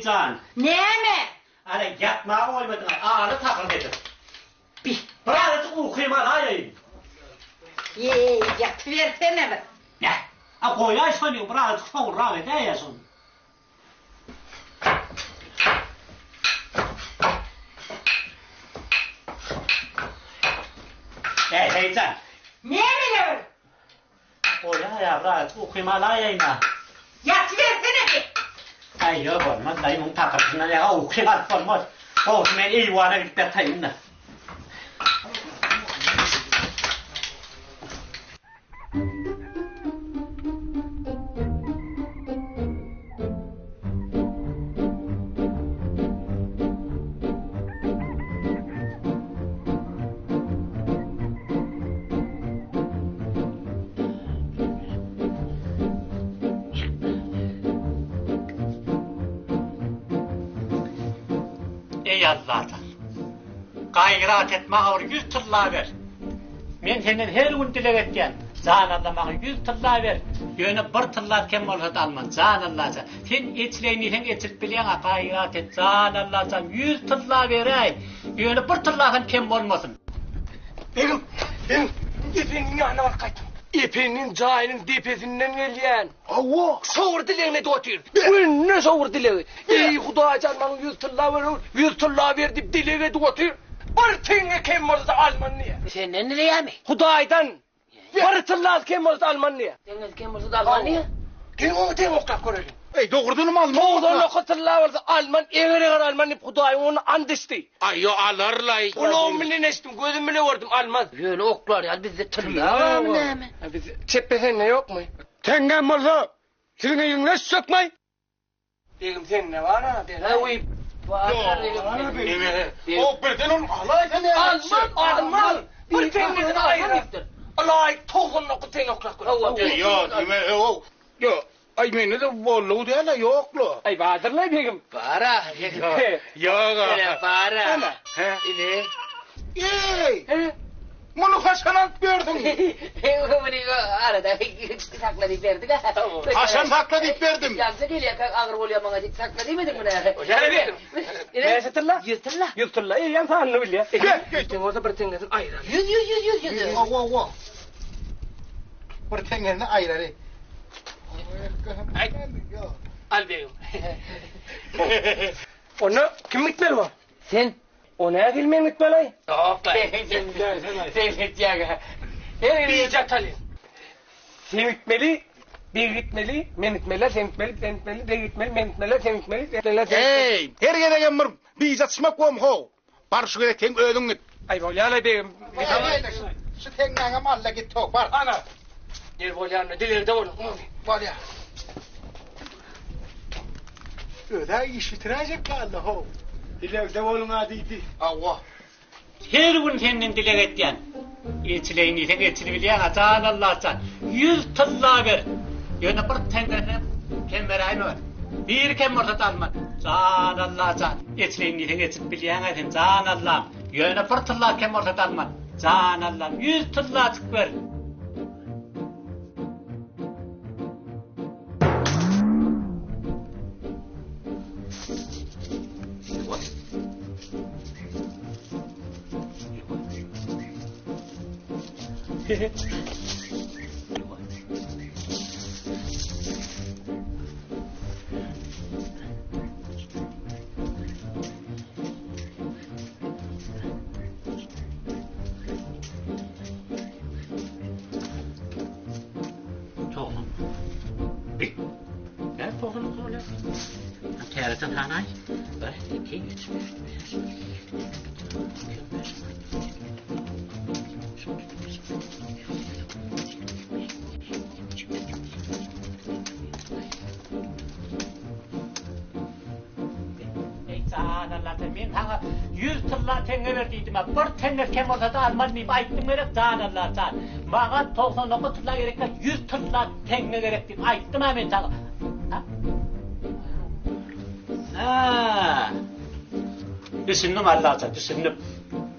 heyecan. Näme? Ana yatmağa olmadın. Ağrı takıl dedim. Birazcık okuyayım alayım. Yatıversene bir. Ne? Koyay sanıyor birazcık sonra ve deyesin. Heyecan. Näme? Koyay ya birazcık okuyayım alayım. Yatıversene bir. Ay yok olmaz. Dayımın takıntısına ne okuyayım olmaz. Olsun ben iyi vana gidip yatayım da. Ey Allah'tan. Gayrat etme ağır 100 tılla ver. Men senden her gün dilek etken. Can Allah'ma 100 tılla ver. Yönü bir tılla kem olsa da alman. Can Allah'tan. Sen içleyini sen içip bilen gayrat et. Can Allah'tan 100 tılla ver ay. Yönü bir tılla kem olmasın. Benim İpe'nin yanına var kaydım. İpe'nin cahinin depesinden gelyen. Allah. Soğur dileğine de otur. Ne soğur dileği? Ey Hudacan bana 100 tılla ver, 100 tılla ver deyip dileğine de otur. Bir tane kim olsa Alman niye? Senden nereye mi? Hudaydan. Bir tılla kim olsa Alman niye? Senden kim olsa da Alman niye? Gelin onu tem oklap görelim. Ey doğurdun mu Alman? Doğrudan o tılla varsa Alman, eğer Alman deyip Huday onu andıştı. Ay yo alırlay. Ulan bile neştim, gözüm bile vurdum Alman. Böyle oklar ya bizde tırnağı var mı ne mi? Biz çepesen ne yok mu? Tengem olsa sizin yüzüne sökmeyin. Dedim sen ne var ha? Ha uyup. O birden onu alaydan ya. Alman. Bir tane ayrı. Alay tohumla kutuyu yoklak. Yo deme o. Yo ay meni de bollu diye la yoklu. Ay Bahadır'la begim. Para. Yo. Para. He. Ne? Ey. Bunu Hasan'a gördün. Bunu arada sakladı verdik ha. Hasan sakladı verdim. Yalnız geliyor ağır oluyor bana sakladı demedik mi ne? Hocam bir. Ne satırla? Yırtırla. Yırtırla. İyi yan sanlı bil ya. Geçtim olsa bir tengesin ayrı. Yüz. Wow. Bir tengerini ayrı. Al begim. Onu kim mitmeli var? Sen. O ne bilmeyen mitmeli ay? Yok lan. Sen gidecek. Diyecek Ali. Sen mitmeli. Bir gitmeli, men gitmeli, sen gitmeli, de gitmeli, men gitmeli, sen gitmeli, Hey, her yere gelmir. Biz atışmak kom ho. Bar şu yere ten ödün git. Ay bolyala begim. Şu tengen alla git tok bar. Ana. Gel bolyana dilerde oğlum. Bolya. Öde iş bitirecek kaldı ho. Dilekte olun adiydi. Allah. Her gün senden dilek etken. İçleyini sen içini bilen Can Allah'tan 100 tılla ver. Yönü bir tengene kem verayım var. Bir kem ortada alman. Can Allah'tan içleyini sen içip bilen sen Can Allah'ım. Yönü bir tılla kem ortada alman. Can Allah'ım 100 tılla açık ver. Tohum. Bir. Ne tohum böyle? Keratan hanay. Bir, iki, üç, men sana 100 tılla tenge verdiydim. Bir tenge kem olsa da alman deyip ayttım gerek Can Allah'tan. Bana 99 tılla gerek 100 tılla tenge gerek deyip ayttım ha men sana. Ha. Düşündüm Allah'tan, düşündüm.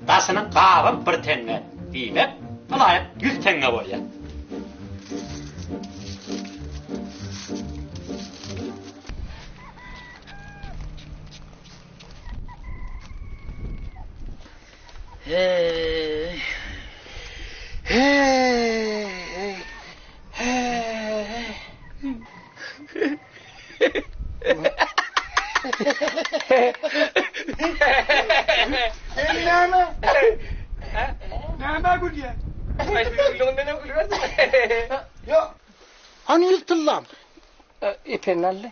Basının kağım bir tenge deyip hep alayım 100 tenge oluyor. Elleme. Näme gülýär? Gülünden gülüverdi. Yok. Hani yıltıllam? Epenalle.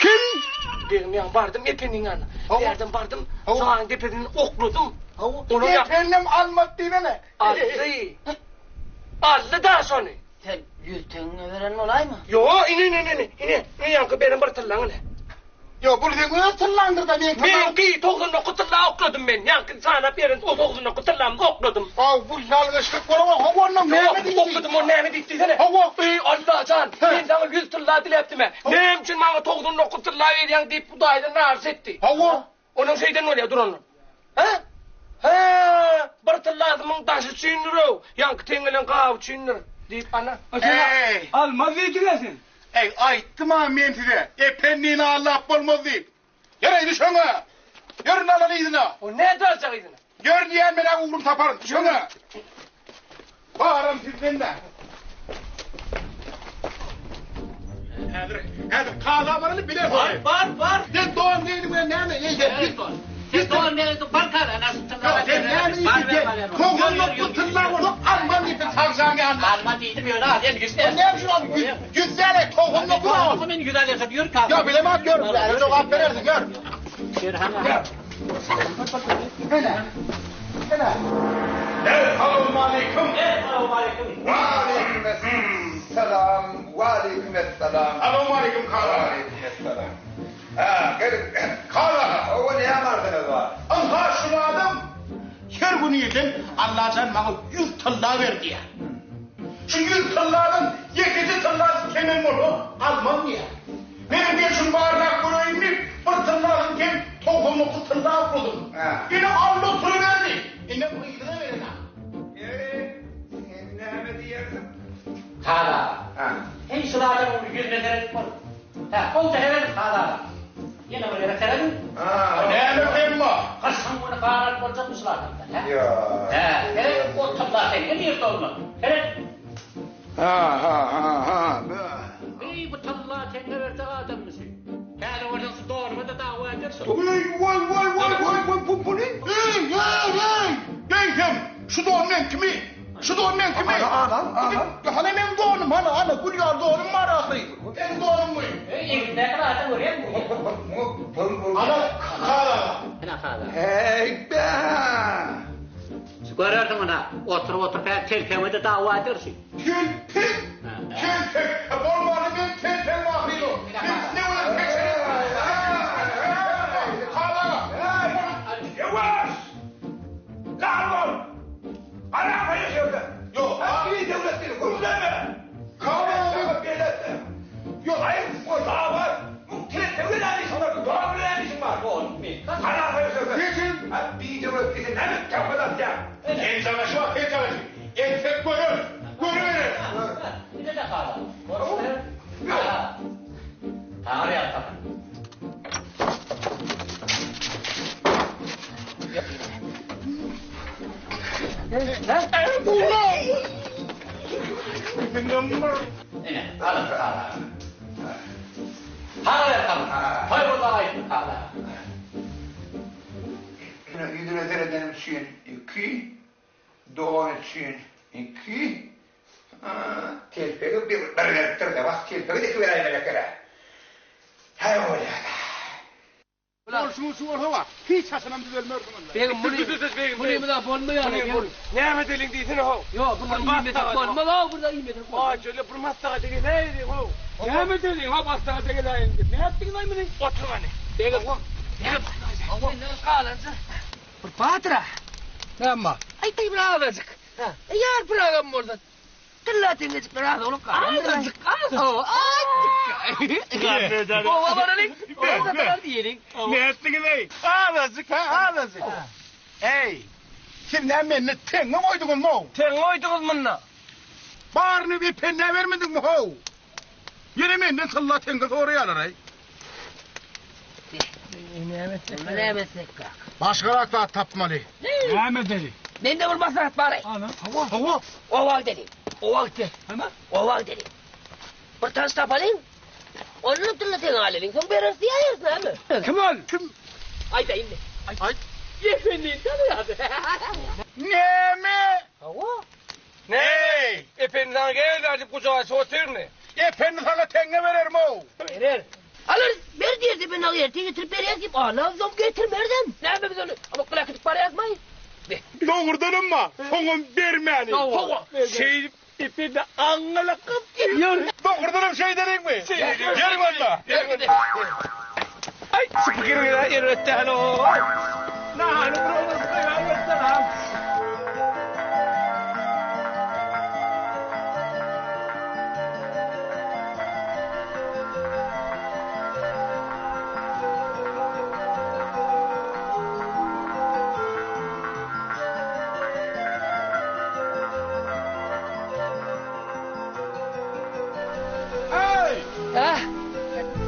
Kim? Ben bardım epenin yanına. Yerden bardım. Hava. Soğan tepeden okladım. Onu Efendim almak değil mi? Aldı daha sonra. Sen yüztüğünü veren olay mı? Yo, ine. Yankı benim bartırlan öyle. Yok burada ne tırlandır da ben Men ki toğdunu kutırla okladım ben. Yankı sana berin toğdunu kutırla okladım. Bu yalgışlık kolama havanla mehmet Yok, okladım o nemi dikti sene. Hava. Ey Allah can, ben sana 100 tırla dileptim he. Nem için bana toğdunu kutırla veriyen deyip bu dayda narz etti. Hava. Onun şeyden öyle dur onu. Ha? Bartırladımın taşı çiğnir o. Yankı tengelen kav çiğnir. Deyip ana. Ey. Almaz etilesin. Ey ayttım ha men size. Efendini Allah bolmaz deyip. Yaraydı şuna. Yarın alın izine. O ne edecek izine? Yarın diyen ben uğrum taparım. Şuna. Bağırım sizden de. Hadi kağıdamarını bilir. Var. Sen doğan değilim ben ne? Sen doğan nerede? Bankara nasıl tırnağı? Sen ne? Koğunluk bu tırnağı Alman gibi tavşanı anlar. Alman değildim ya. Hadi güzel. Ne yapıyorsun? Güzel koğunluk bu. O zaman güzel yaşa diyor kalk. Ya bilemem gör. Cevap verirsin gör. Gör hani. Hele. Selamun aleyküm. Aleyküm. Selam, ve aleykümselam. Selamun aleyküm kağıda. Aleykümselam. Ha, gelin. Kağıda. O ne yapardınız var? Allah şunu adam. Her gün yedim. Allah sen bana 100 tırnağı ver diye. Şu 100 tırnağın 7. tırnağı kimin olur? Alman diye. Benim bir şu bardak koyayım bir tırnağın kim? Tohumlu tırnağı buldum. Yine allı turu verdi. Yine bu idine verin ha. Ne diyerdim? Hala. Hey şuradan onu 100 metre koy. Ha, oldu hemen hala. Yine böyle kerelim. Ne öpeyim mi? Kaçsan bunu karar koyacakmışlar. Ya. Ha, gerek o toplar sen ne diyorsun onu? Gerek. Ha. Ey bu toplar sen ne verdi adam mısın? Yani oradan su doğru da dava edersin. Vay bu ne? Hey. Gençim şu doğumdan kimi? Şu doğumdan kimi? Hani benim doğumum hani Gülüyor doğumum var ahıydı. Benim doğumum mu? Evinde kadar da oraya mı? Kağıda. Ne kadar? Hey be. Görürsün ona. Otur telkeme de dava edersin. Kelpek. Olmadı ben kelpek ahıydı. Ne ulan peşine? Kağıda. Yavaş! Lan! Ana hayır Yok. Askeri devletleri kurulama! Kağıda. Yok hayır, o daha var. Devlet anlayışın var, doğru bir anlayışın var. Ana hayır Geçin. bir devletleri ne yapmadan ya? El savaşı var, el savaşı. Erkek görür. Görür. Bir de kala. Ha. Tarih atar. Ne? Kala. Tarih atar. Hay bu da ayıp kala. İdine dereden için 2. Doğan için 2. Kelpeki bir barınakta da bak kelpeki de kıvırayım elekere. Hay ola. Olsun var. Hiç hasanam düzelmezdim onlar. Benim bunu da bolma yani. Ne mi delin değilsin o? Yok burada iyi metak bolma da burada iyi metak bolma. Şöyle bu masaya dedi neydi o? Ne mi delin ha masaya dedi neydi? Ne yaptın lan beni? Otur hani. Dega. Allah kalansa. Bu patra. Ne ama? Ay tay bravacık. Yar program burada. Kıllatin geçip beraber olup kalacak. Ay. Baba bana ne? Baba bana diyelim. Ne ettin ey? Ağlasık. Hey. Kimden beni tenge koydun mu? Sen oydunuz bununla. Bağrını bir penne vermedin mi ho? Yine benden salla tenge oraya alır ey. Ne meslek? Başkarak da tapmalı. Ne mi dedi? Ben de vurmasın at bari. Hava. Oval dedi. Oval de. Hemen. Oval dedi. Bir taş tapalım. Onun üstüne sen alalım. Sen biraz diyayırsın abi. Kim ol? Kim? Ay da indi. Ay. Efendim tanıyadı. Neme? Hava. Ne? Efendim sana geldi kucağa soğutur ne? Efendi sana tenge vererim o. Verir. Alır, ver derdi ben al erteğe getirip ver yazayım. Anam getirmerdim. Ne be biz onu? Ama kulaklık para yazmayın. Doğrudan mı? Soğun vermeni. Şey efendi angalakıp geliyor. Doğrudan şey dedik mi? Gel valla. Ay sıkı giriyor yerette halo. Nah, bro, selam.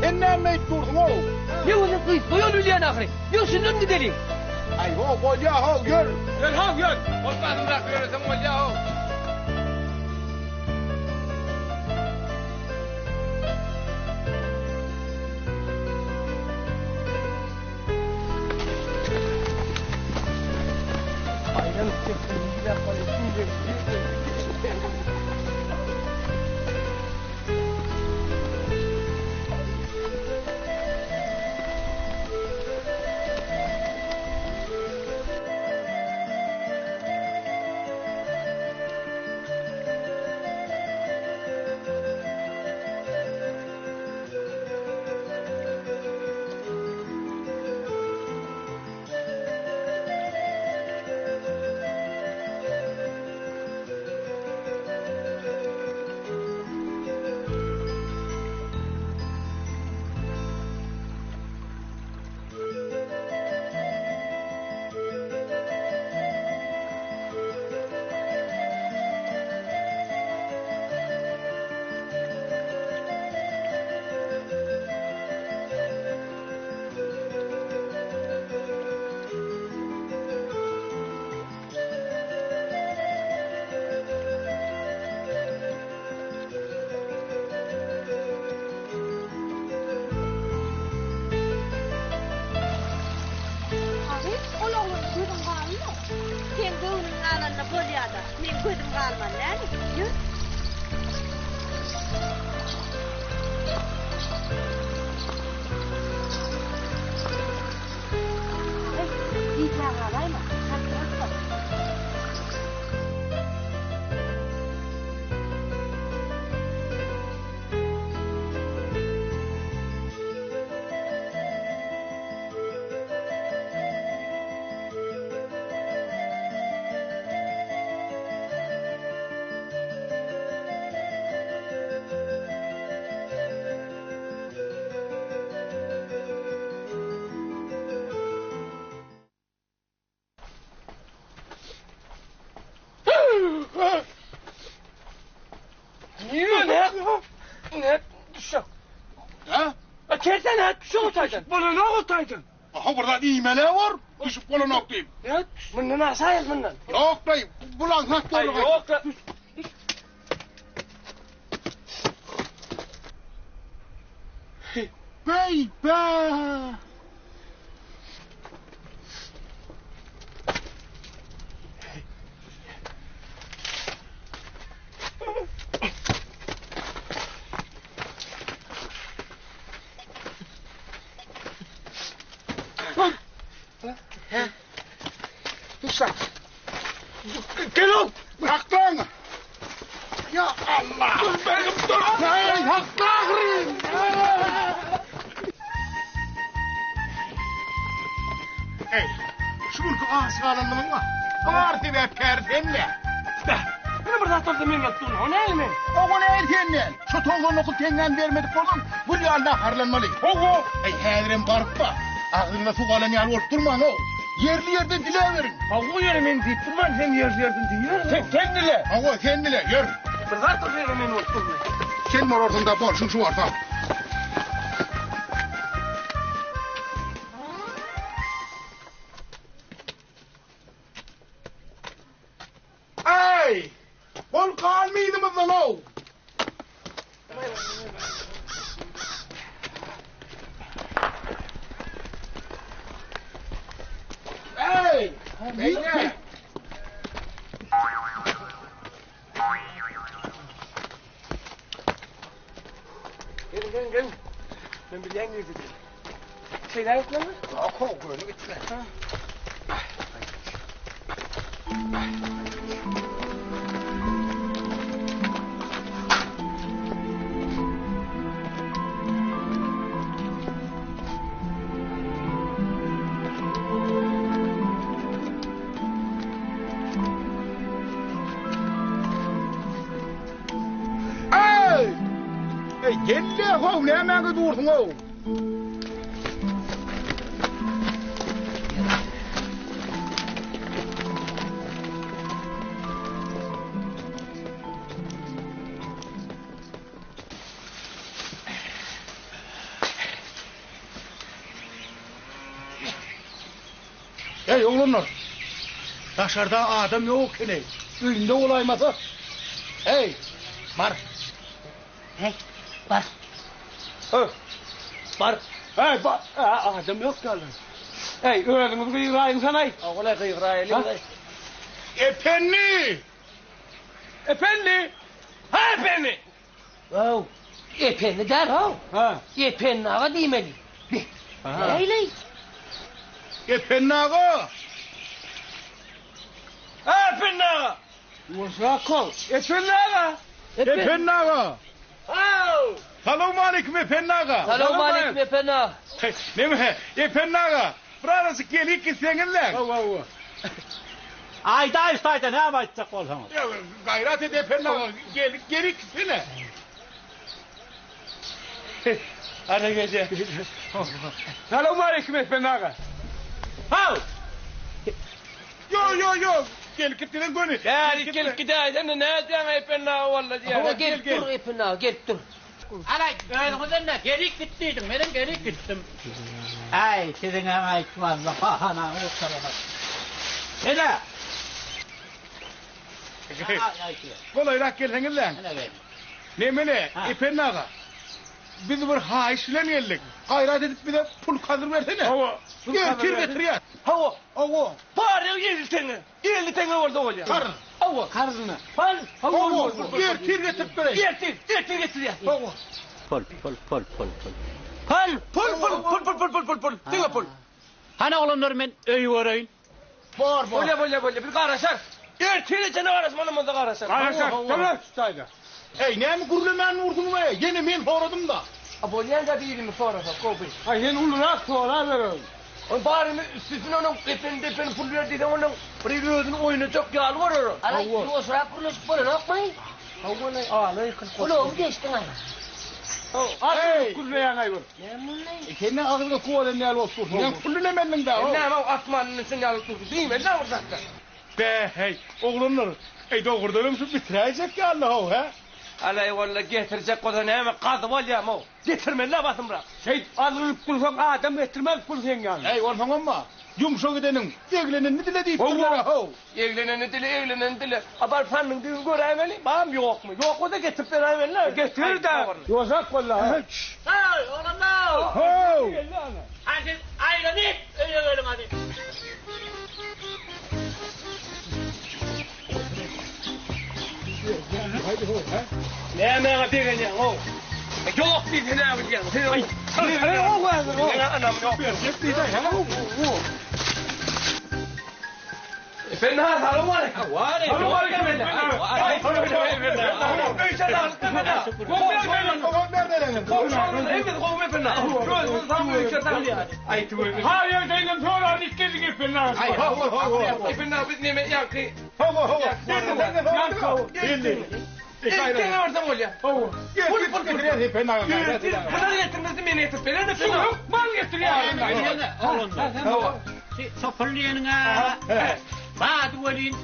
Ennem durdun o. Ne oldu kız? Doyol üleyen ahri. Yok şundan gidelim. Ay ho kolya ho gör. Gör ha gör. Olmazım da görürsem kolya ho. Aynen çıktım. Bir dakika. Men ko'zim qalmanda. Yur. Yitla qalayma. Ne? Düşün. Ha? Kerten ha düşün otaydın. Bana ne otaydın? Aha burada iğmeler var. Düşüp kolun oklayayım. Ne? Bundan aşağıyız bundan. Yok dayı. Bulan hak Ay doğru. yok da. Bey be. Düşün. Gel ol. Haktan. Ya Allah. Benim dur. Hey haktan. Hey. Şunu ağız kalanımın var. Parti ve perdenle. Beni burada atıldı men yaptın. O ne elmen? O ne elkenle? Şu toğun okul tengen vermedik oğlum. Bu yalda harlanmalı. Toğu. Hey hedirin barkba. Ağzında su kalan yal olturman o. Yerli yerden dile verin. Havu yeremen deyip durman sen yerlerden diyor. Sen dile. Havu sen dile. Yer. Burada atıldı yeremen olsun. Sen mor ortanda bol şu ortam. Ay! Bol kalmıydı lan o? Gelin. Ben bir yenge dedim. Şeyler yok lan mı? Yok, böyle gittiler. Gelle ho, ne hemen durdun o. Ey oğlunlar. Dışarıda adam yok ki ne? Ünde olaymasa. Hey, var. Hey, var. Var. Hey, bak. Adam yok galiba. Hey, öğrendiniz mi İbrahim sana? Oğlum İbrahim. Efendi! Ha efendi. Oh, efendi derhal. Ha. Efendi ağa demeli. Neyle? Efendi ağa! Ha efendi ağa. Uzak ol. Efendi ağa. Efendi ağa! Oh. Selamun aleyküm efendi ağa! Selamun aleyküm efendi ağa. Ne mi? Efendi ağa! Burası gelik ki seninle. Ayda istayda ne yapacak olsanız? Ya gayret et efendi ağa. Gelik sene. Hadi gece. Selamun aleyküm efendi ağa. Ha. Yo. Gelik gittiğin gönü. Gel gidelim de ne edeceğim efendi ağa vallahi ya. Gel dur efendi ağa, gel dur. Alay, öyle gelik gittiydim, benim gelik gittim. Ay, sizin ama valla, ana, o tarafa. Hele. Kolayrak gelseniz lan. Ne mele? Efendi ağa. Biz bir haişlen geldik. Gayret edip bir de pul kaldır versene. Hava. Getir getir ya. Hava. Hava. Var ya 50 tane oldu olacak. Kar. Hava. Karını. Hava. Getir getir böyle. Getir ya. Hava. Pol. Pul. Tüye pul. Hani oğlumlar ben öyle uğrayın. Var. Böyle bir karışar. Getir canavar asmanımızda karışar. Tamam. Ey ne mi gurlemen vurdun be? Yine ben horadım da. Abolyan da değilim sonra kopi. Ay sen uluna sonra verin. On bari sizin onun efendi pulver dedi onun previyonun oyunu çok yağlı var orada. Alay, o sıra kuruluş böyle yapmayın. Hava ne? Ağlayı kıl. Oğlum geçtin aynen. Hey. Kulleyen ayvır. Kendi ağzına kovadan ne olsun. Ben kullememendim da. Ne ama atmanın sinyali tuttu değil mi? Ne vuracaktı? Be hey oğlunlar. Ey doğurduğum musun bitirecek ya Allah ha. Alay vallahi getirecek o da ne mi kaldı var ya mo. Getirme ne basın bırak. Şey alırıp kulsan adam getirmez kulsan yani. Ey var ama yumuşak edenin evlenin ne dile deyip durlar ha. Evlenen dili. Abar fanın düğün göremeli. Bağım yok mu? Yok o da getirip veremeler. Getir de. Yozak vallahi. Hey oğlumlar. Ho. Hadi ayrılayım, öyle hadi. Ne hemen degen ya o. Yok bir tane yapacağım. Ne o var o. Ne anam yok. Efendim selamun aleyküm. Selamun aleyküm efendim. Bağduvalin.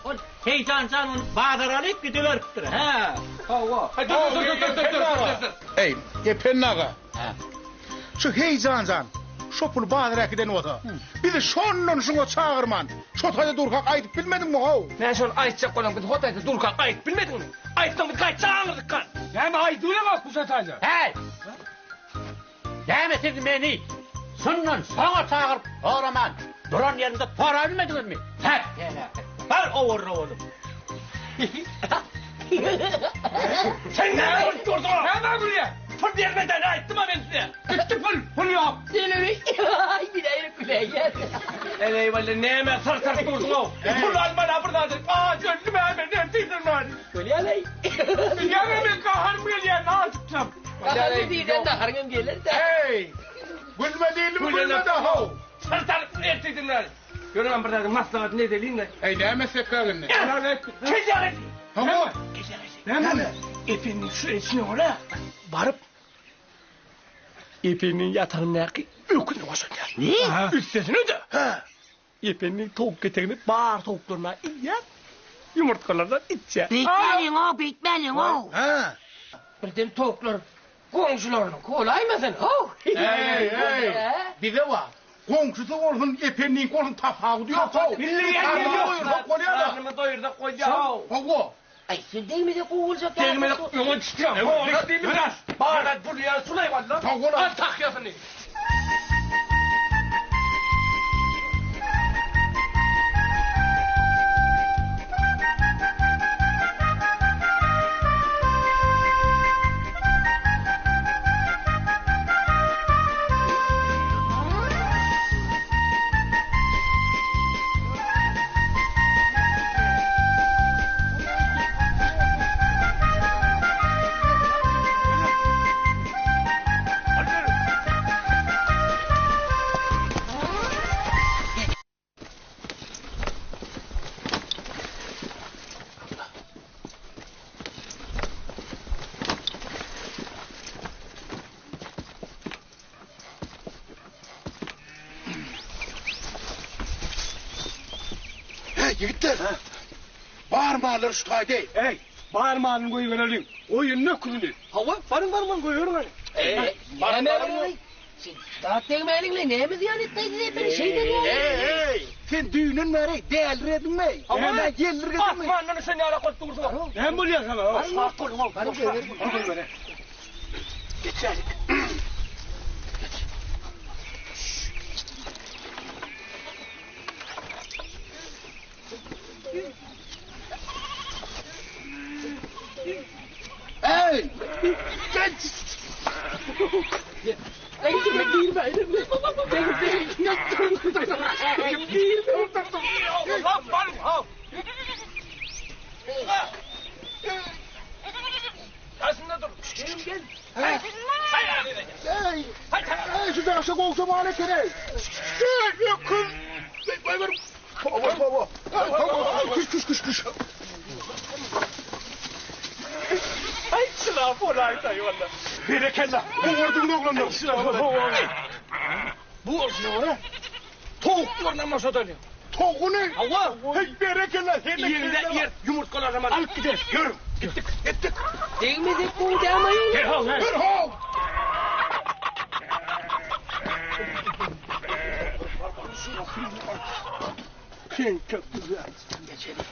O heyecancanın bağdaralıp gidiveriptir. Ha. Dur. Ey efendim şu heyecancan şopul bağırarak giden oda. Bir de şondan şuna çağırman. Şotayda durkak ayıp bilmedin mi o? Ben şunu ayıtacak olan bir hotayda durkak ayıp bilmedin mi? Ayıptan bir kayıt çağırdık kan. Yani ayıdığına bak bu satayda. Hey! Demesin beni. Sundan sana çağırıp oraman. Duran yerinde para bilmediniz mi? He. Var oğlum. Sen ne durdun? Hemen buraya. Fırt eyvallah neme sar durdun o. Ulan bana buradan. Gönlüm hemen neredeydin lan? Öyle alay. Yanıma kahar mı ya ne yapacağım? Kahar mı diyeceksin de hargım gelir de. Hey. Gülme değil mi gülme de ho. Sar neredeydin lan? Görüyorum buradan maslahat ne deliyim lan? Ey ne meslek kalın ne? Kecaret. Tamam. Ne? Efendim şu içine oraya varıp İpinin yatağına ökünü başına. Ne? Üstesine de. İpinin tavuk getirini bağır tavuklarına yer. Yumurtkalardan içer. Bitmelin o. Birden tavuklar komşularını kolay mısın? Hey. Bir de var. Komşusu olsun efendinin kolun tafağı diyor. Billahi ya. Karnımı doyurduk koyacağım. Hava. Ay sen değil mi de kovulacak ya? Değil mi de kovulacak çıkacağım. Kovulacak değil mi biraz? Bağırat buraya sulay var lan. Al takyasını. Yigitler. Bağırmalar şu tayde. Hey, bağırmanın koyu verelim. Oyun ne kulünü? Hava, varın koyuyorum hani. Bağırmalar. Dağıt değmeyelinle neyimiz yani etmeyiz beni şey demiyor. Sen düğünün nereye? Değerliredin mi? Ama gelirredin mi? Asmanını sen yara koşturursun. Ne buluyorsun ama? Bana göre. Geçer. Hey! Geç! Ay girme. Aslında dur. Gel. Hey, şu tarafta kovsa bana kere. Gel, yakın. Ver. Baba. Kış. Ay sınav olaydı valla. Berekella. Bu vurdun oğlanlar. Bu olsun oraya. Tavuklarla masada ne? Tavuğu ne? Allah. Hey berekella. Yer yumurtkalar zaman. Alıp gider. Yürü. Gittik. Değil mi de bu demeyin? Derhal. Sen çok güzel. Geçelim.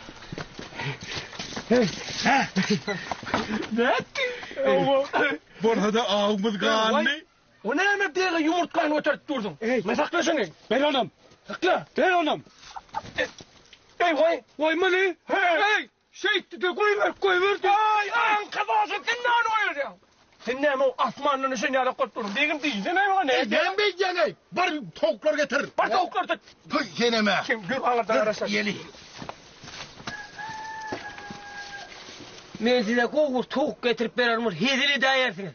Ne ettin? Bana da ağımız kanlı. O ne hemen diye yumurtlayın oturup durdun? Mesakla seni. Ben anam. Sakla. Ben anam. Vay mı ne? Hey. Şey de koy ver. Ay kafası sen ne oluyor? Sen ne o asmanını sen yara kotturdun. Benim değil. Sen ne var ne? Ben bekleyeceğim. Var tavuklar getir. Bak tavuklar da. Yeneme. Kim gör ağlardan arasın. Yeni. Menzile kovur tavuk getirip verir hezili daha yersiniz.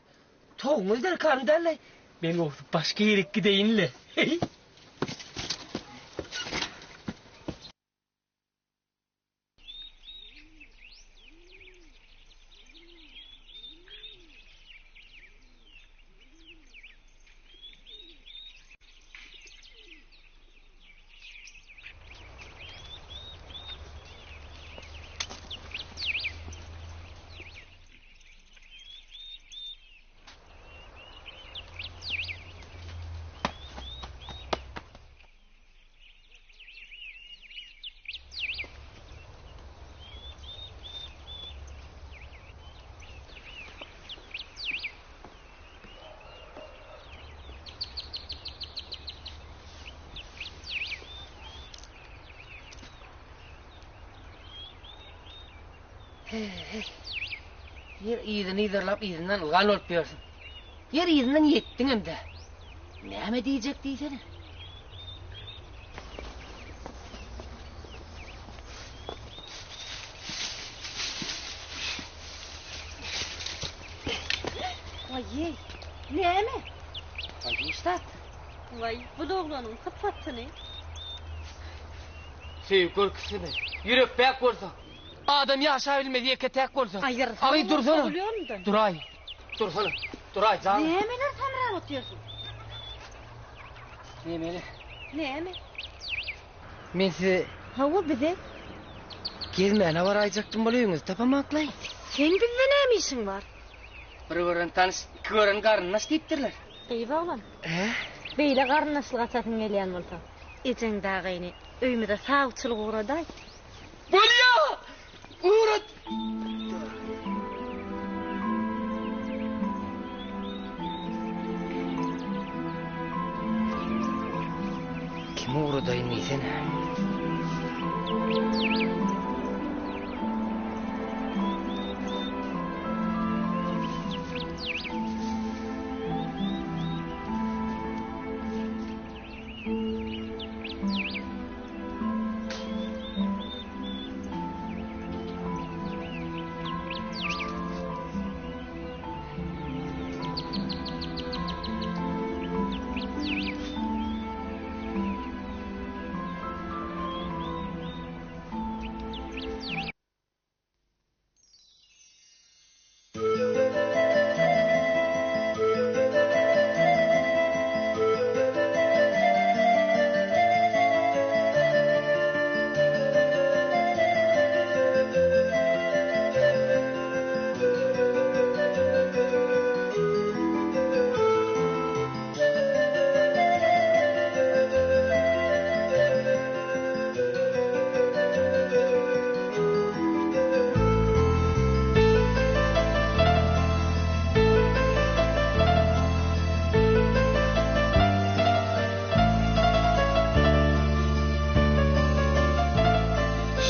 Tavuk mu der karnı derler. Ben o başka yere gideyinle. Yer iyidirlap iyidinden ılgan olup diyorsun. Yer iyidinden yettin hem de. Ne diyecek diysene? Ye. Ne mi? Hadi işte. Vay bu da oğlanın kapattığını. Korkusunu. Yürek bek olsa. Adam yaşayabilmedi yeke tek olsa. Hayır. Ay dursana. Duray. Duray canım. Ne mi lan sen rahat diyorsun? Ne mi? Ne mi? Men size Hava bir de. gelmeyene varayacaktım biliyorsunuz. Tapamaklayın. Sen bizde ne işin var? Bir tanış, iki gören karnı nasıl deyiptirler? Eyvah lan. Beyle karnınaşlığa satın gelen olsa. İçin dağıyını. Öymüde sağlıkçılık uğraday. Bolya! Uğrat! Kim uğradayın neysen?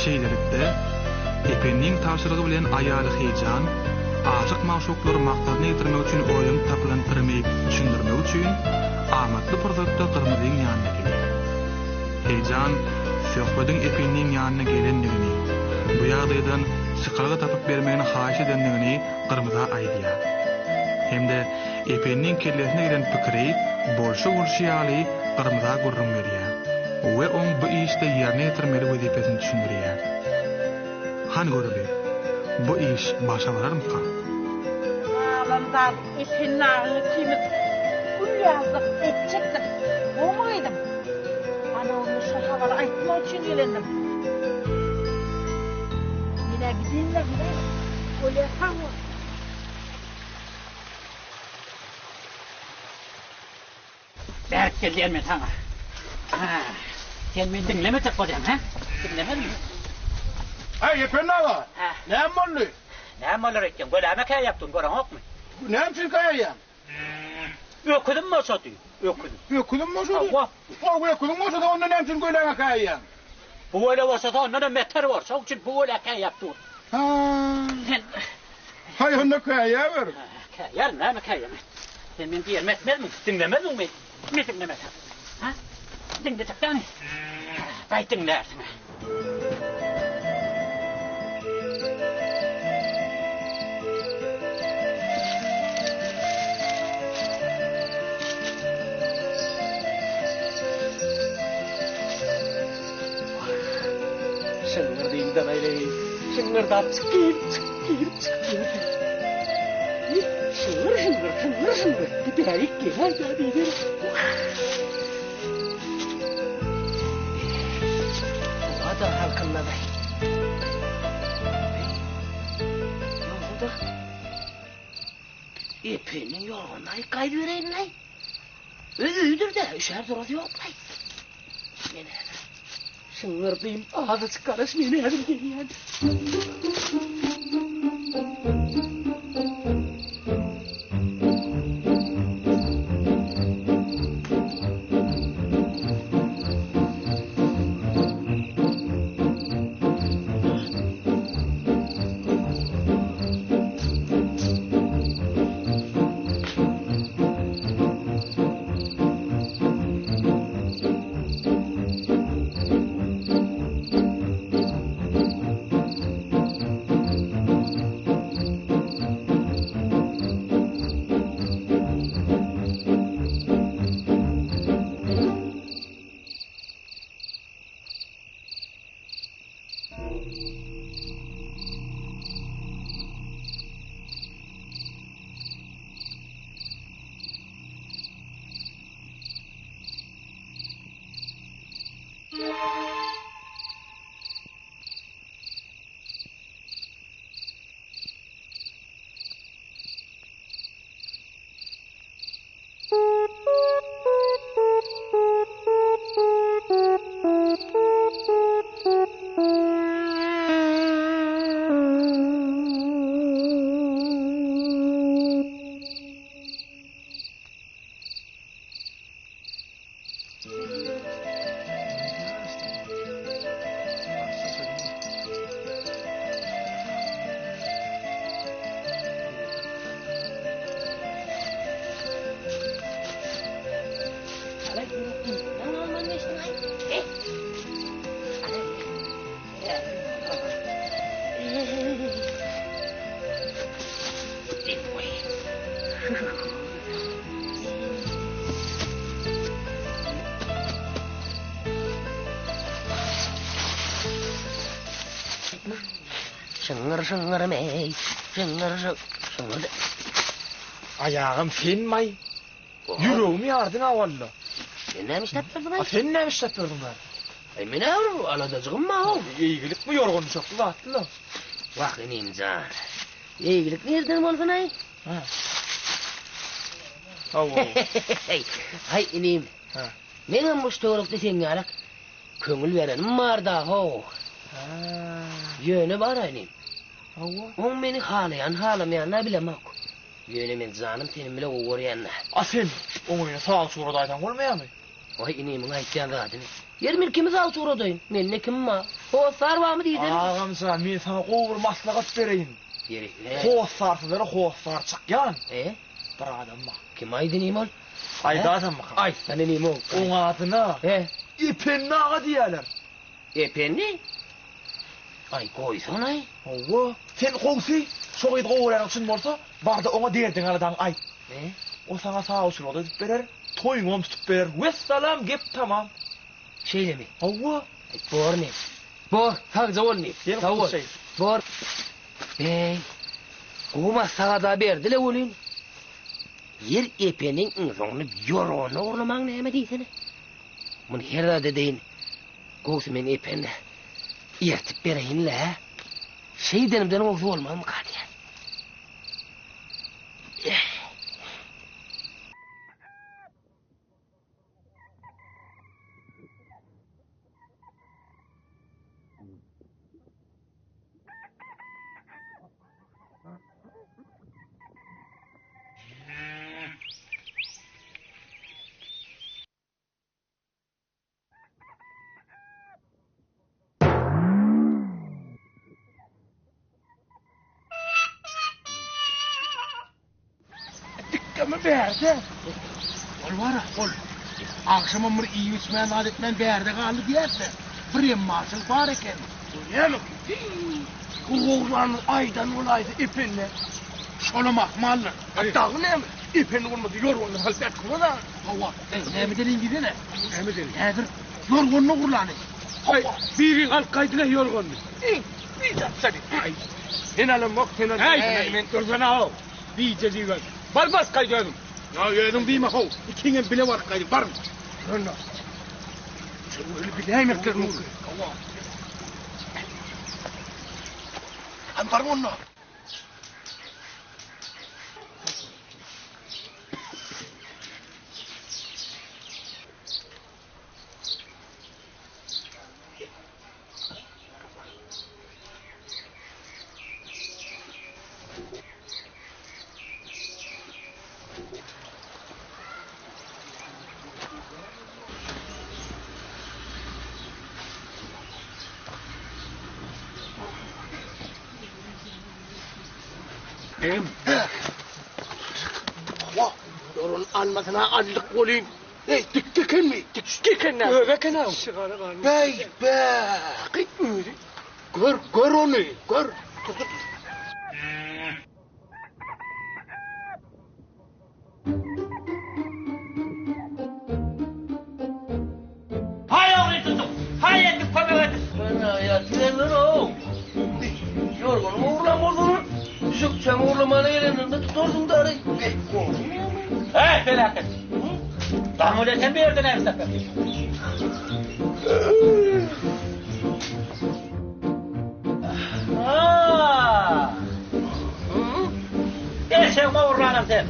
Şeýlelikde epenning tapşyrygy bilen aýaly heýjan, aşyk maşuklar maksadyny ýetirmek üçin oýun tapylantyrmayıp düşündirmek üçin amatly purzatda Gyrmyzyň ýanyna gelir. Heýjan söhbetiň epenning ýanyna gelendigini, bu ýagdaýdan şykaryga tapyp bermegini haýyş edendigini Gyrmyza aýdýar. Hemde epenning kellesine giren pikiri bolşy ýaly Gyrmyza gurrun berýär. We on bu işde yerine getirmeli wezipesini düşündürýär. Han görüli, bu iş başa vararmyka? Alamdan epennagyny kimit gül ýazdyk, etjekdik. Olmaýdym. Ana onu şu hawala aýtmak üçin gelendim. Mine gidinler mi? Öyle hawa. Berk gelýän men taňa. Sen meni dinlemejek bolýan, ha? Dinlemedin mi? Ay epennaga. Näme boldy? Näme bolar eken? Golama käýäpdin, göreňokmy? Näme için kaýýan? Öküdüm mi oşady? Öküdüm. Öküdüm mi oşady? O öküdüm mi oşady, onda näme için golama kaýýan? Bu öyle bolsa da onda meter var. Şoň üçin bu öyle käýäpdi. Ha. Hay onda kaýýar. Käýär, näme käýär? Sen meni diýermedin mi? Dinlemedin mi? Ne dinlemedin? Ha? Dinleyecekten. Bay dinlersin. Şıngırdayım böyle. Şıngırdan çıkayım. Şıngır. Bir berik gel ya bir. O da halkınla da. Ne oldu? Epenin yolunay kaydıvereyim lan. Öldür de üşer durası yok lan. Yine. Şıngırdayım ağzı çıkarış beni elim geliyor. Şıngır mey. Şıngır. Ayağım finmay. Yüreğim yardın avalla. Sen ne işlep verdin? Sen ne işlep verdin? Mine yavrum aladacığım mı? İyilik mi yorgun çoktu vatlı? Bak ineyim can. İyilik nereden olsun ay? Ha. Hay ineyim. Ha. Mene müşterik desen yarak. Köngül verenim var da ho. Yöne var ineyim. On beni halamayan ne bilem ok. Yöne men canım senin bile uğrayan. Sen onu sağ suradaydan olmaya mı? Vay ineyim aytyan radını. Yerim ilkimiz al suradayın. Men ne kim ma? Ho sar var mı diydin? Ağam sen men sana qoğur maslahat bereyim. Yeri. Ho sarsızlara ho sar çıkyan. Bir adam mı? Kim aydın imol? Ayda adam mı? Ay sen ineyim o. Onun adına. İpenni ağa diyeler. İpenni? Ay koysan ay. Oğu. Sen qoğsi. Soğuydu qoğurayan için olsa. Barda ona derdin aladan ay. O sana sağ olsun o da tutup verer. Toyun onu tutup verer. Vesselam gep tamam. Şeyle mi? Oğu. Bor ne? Bor. Sağca olmayayım. Sağ şey. Bor. Bey. Kuma sağda berdile olun. Yer epenin ınzonu yoronu uğurlaman neyme deysene. Bunu herhalde deyin. Qoğsi men epenle. Yertip bereyinle. Şeydenimden oğzu olmam mı kadiyen? Dikkamı beğerdi. Ol var ol. Akşama mır iyi içmeyen adetmen beğerdi kaldı diyerse. Bir maçıl var eken. Öyle mi? Oğlan aydan olaydı ipinle. Şolamak mallar. Hatta ne mi? İpinle olmadı yorgunlu halbet kuma da. Hava. Ne mi dedin gidi ne? Ne mi dedin? Nedir? Yorgunlu kurlanı. Ay, biri al kaydına yorgunlu. Bir de seni. Ay. Henalım bak henalım. Hey, men dursana o. Diyeceğiz iyi bak. Balbas kaydıyorum. Ya yedim bir mahov. İkinin bile var kaydı. Var mı? Önüne. Sen öyle bileyim etkiler mi? Allah. Hem var mı onunla? Yorun almasına allık olayım. Dikken mi? Dikken ne? Öbeken av. Bey be. Gör onu. Gör. Tut. Hay oğlu tutum. Hay etip kömür edip. Ya tüyler o. Yorgun uğurlam olduğunu. Düşük sen uğurlamana geleninde tutordun da arayı. Hey felaket. Damul eten bir yerden her sefer. Eşeğime uğurlanım sen.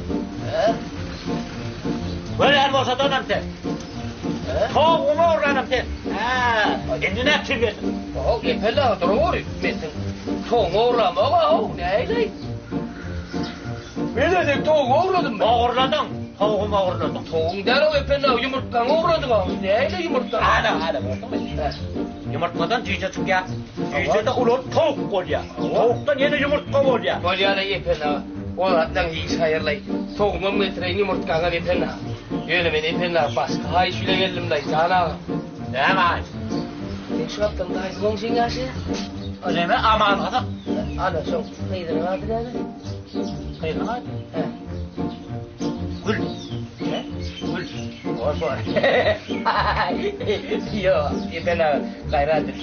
Böyle her olsa dönüm sen. Tavuğuma uğurlanım sen. Şimdi ne çürüyorsun? O gepelle doğru. Metin. Tavuğuma uğurlama o. Ne eyley? Ne dedik tavuğu uğurladın mı? Uğurladım. Tavuğuma uğurladım. Tavuğun der o gepelle yumurtkanı uğurladık o. Ne eyley yumurtkanı? Hadi. Yumurtmadan cüce çık ya. Cüce de ulur tavuk ol ya. Tavuktan yine yumurtka ol ya. Ol ya ne gepelle. Olattan hiç hayırlay. Tavuğuma metreyin yumurtkanı gepelle. Öyle ben gepelle başka hay şöyle geldim da sana. Hemen. Ne şu yaptın da izlon sen ya şey? Öyle aman adam. Ana çok neydin adı yani? Kıyın hadi. Gül. Gül. Var. Yo, gepelle gayradır.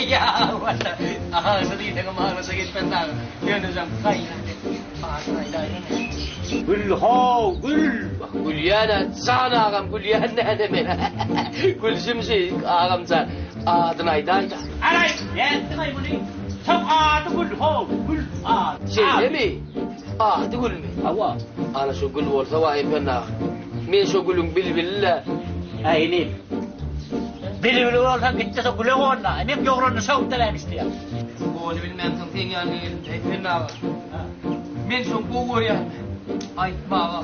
Ya valla. Aha, sedih kemana sakit pentang. Dia nak sampai nanti. Gül ho, gül. Gülyana, sana ağam Gülyan ne demek? Gülsümsü ağamca adını aydayda. Aray, yettin ay bunu. Çok adı gül ho, gül adı. Şey mi? Adı gül mü? Hava. Ana şu gül olsa vay penna. Men şu gülün bilbille. Aynen. Bili olsa gitti de gülü olna. Benim yoğrunu savundular istiyor. Onu bilmem sen yani penna. Men şu bu ya. Ay baba.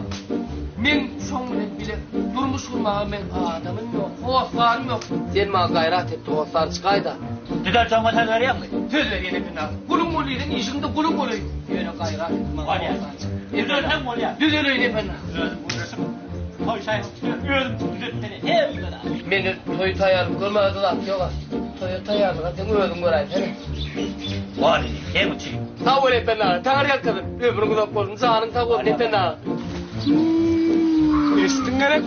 Men son bile durmuş kurmağa men adamın yok. Hoşlarım yok. Sen ma gayret et hoşlar çıkayda. Gider çama tezler yapma. Tezler yine penna. Gülün oluydun işinde gülün oluy. Yine gayret etme. Var ya. Düzel hem ol ya. Düzel yine penna. Hoy say. Öldüm düzeltmeni. Hep kadar. Meni toy tayarım görmediler yok. Toy tayarım zaten öldüm göray. Var ya. Hem uçayım. Tavır penna. Tanrı yakadın. Ömrünü de koydun. Zanın tavır penna. Estin gerek.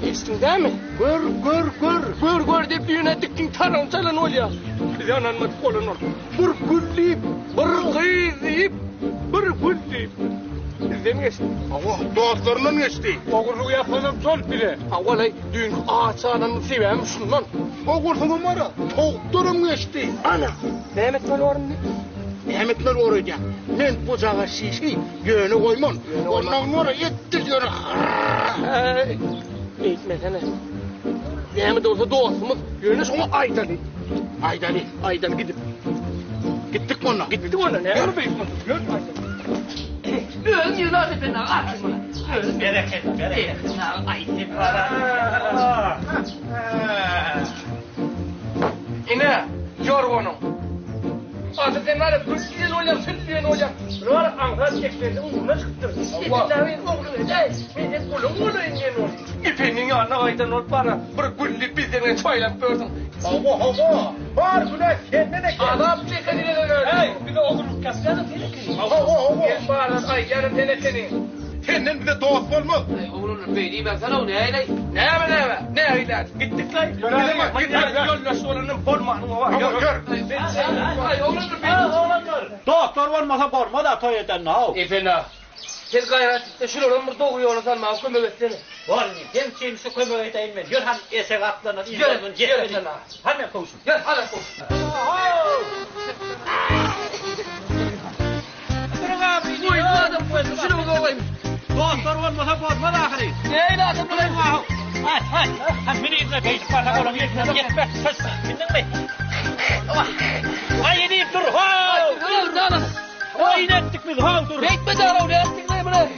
Estin değil mi? Gör deyip düğüne diktin taran çalın ol ya. Bir de ananmak kolun ol. Bir gül deyip, bir kıyı deyip, bir gül deyip. Bizden geçti. Hava doğatlarından geçti. Oğurluğu yapmanım zor bile. Havalay düğün ağaç ananı sevemişsin lan. Oğurluğum var ya, tavuklarım geçti. Ana. Mehmet böyle var mı? Mehmetler oraya. Men bucağa şişi yönü koymam. Ondan sonra yetti diyor. Eğitmesene. Mehmet olsa doğasımız yönü sonra Aydalı. Aydalı gidip. Gittik onunla. Gittik onunla. Ne yapayım? Gör Aydalı. Öğün yıllardı ben ağaçım ona. Öğün. Bereket. Aydalı. İne. Yorgunum. Artık sen var ya, kırkıyla olacağım, sütlüyen olacağım. Var Ankara çeklerden uğruna çıktı. İpinlerin oğlunu, benim kulum onu ingen ol. İpinin yanına aydan ol bana. Bir gülli bizden çaylak gördüm. Hava. Var güne kendine gel. Adam çekeriyle de gördüm. Hey, bir de oğlum kaslarım seni. Hava. Gel bana, ay yarın tenekeni. Senden bir de doğat olmaz. Oğlunun beyliği ben sana o ne eyley? Ne eyley? Gittik lan. Gittik yoldaşı olanın formanı var. Gör. Ay oğlunun beyliği. Doktor olmasa korma da toy eden ne o? Efendim. Gel gayret et de şuradan bir doğuyor onu sanma. Oku müvetteni. Var mı? Hem şeyim şu koyma öteyim ben. Gör hem esek atlanır. Gel efendim. Hemen kovuşun. Gel hala koş. Durun abi. Uy bu adam koysun. Şunu koyayım. Doktor olmasa korma da ahri. Neyle adam bu lan? Hay. Hem beni izle peyzik bana oğlum yetmez. Söz. Bildin mi? Ay yediyip dur. Dur. Ay inettik biz. Dur. Bekme canım. Ne ettik ne buraya?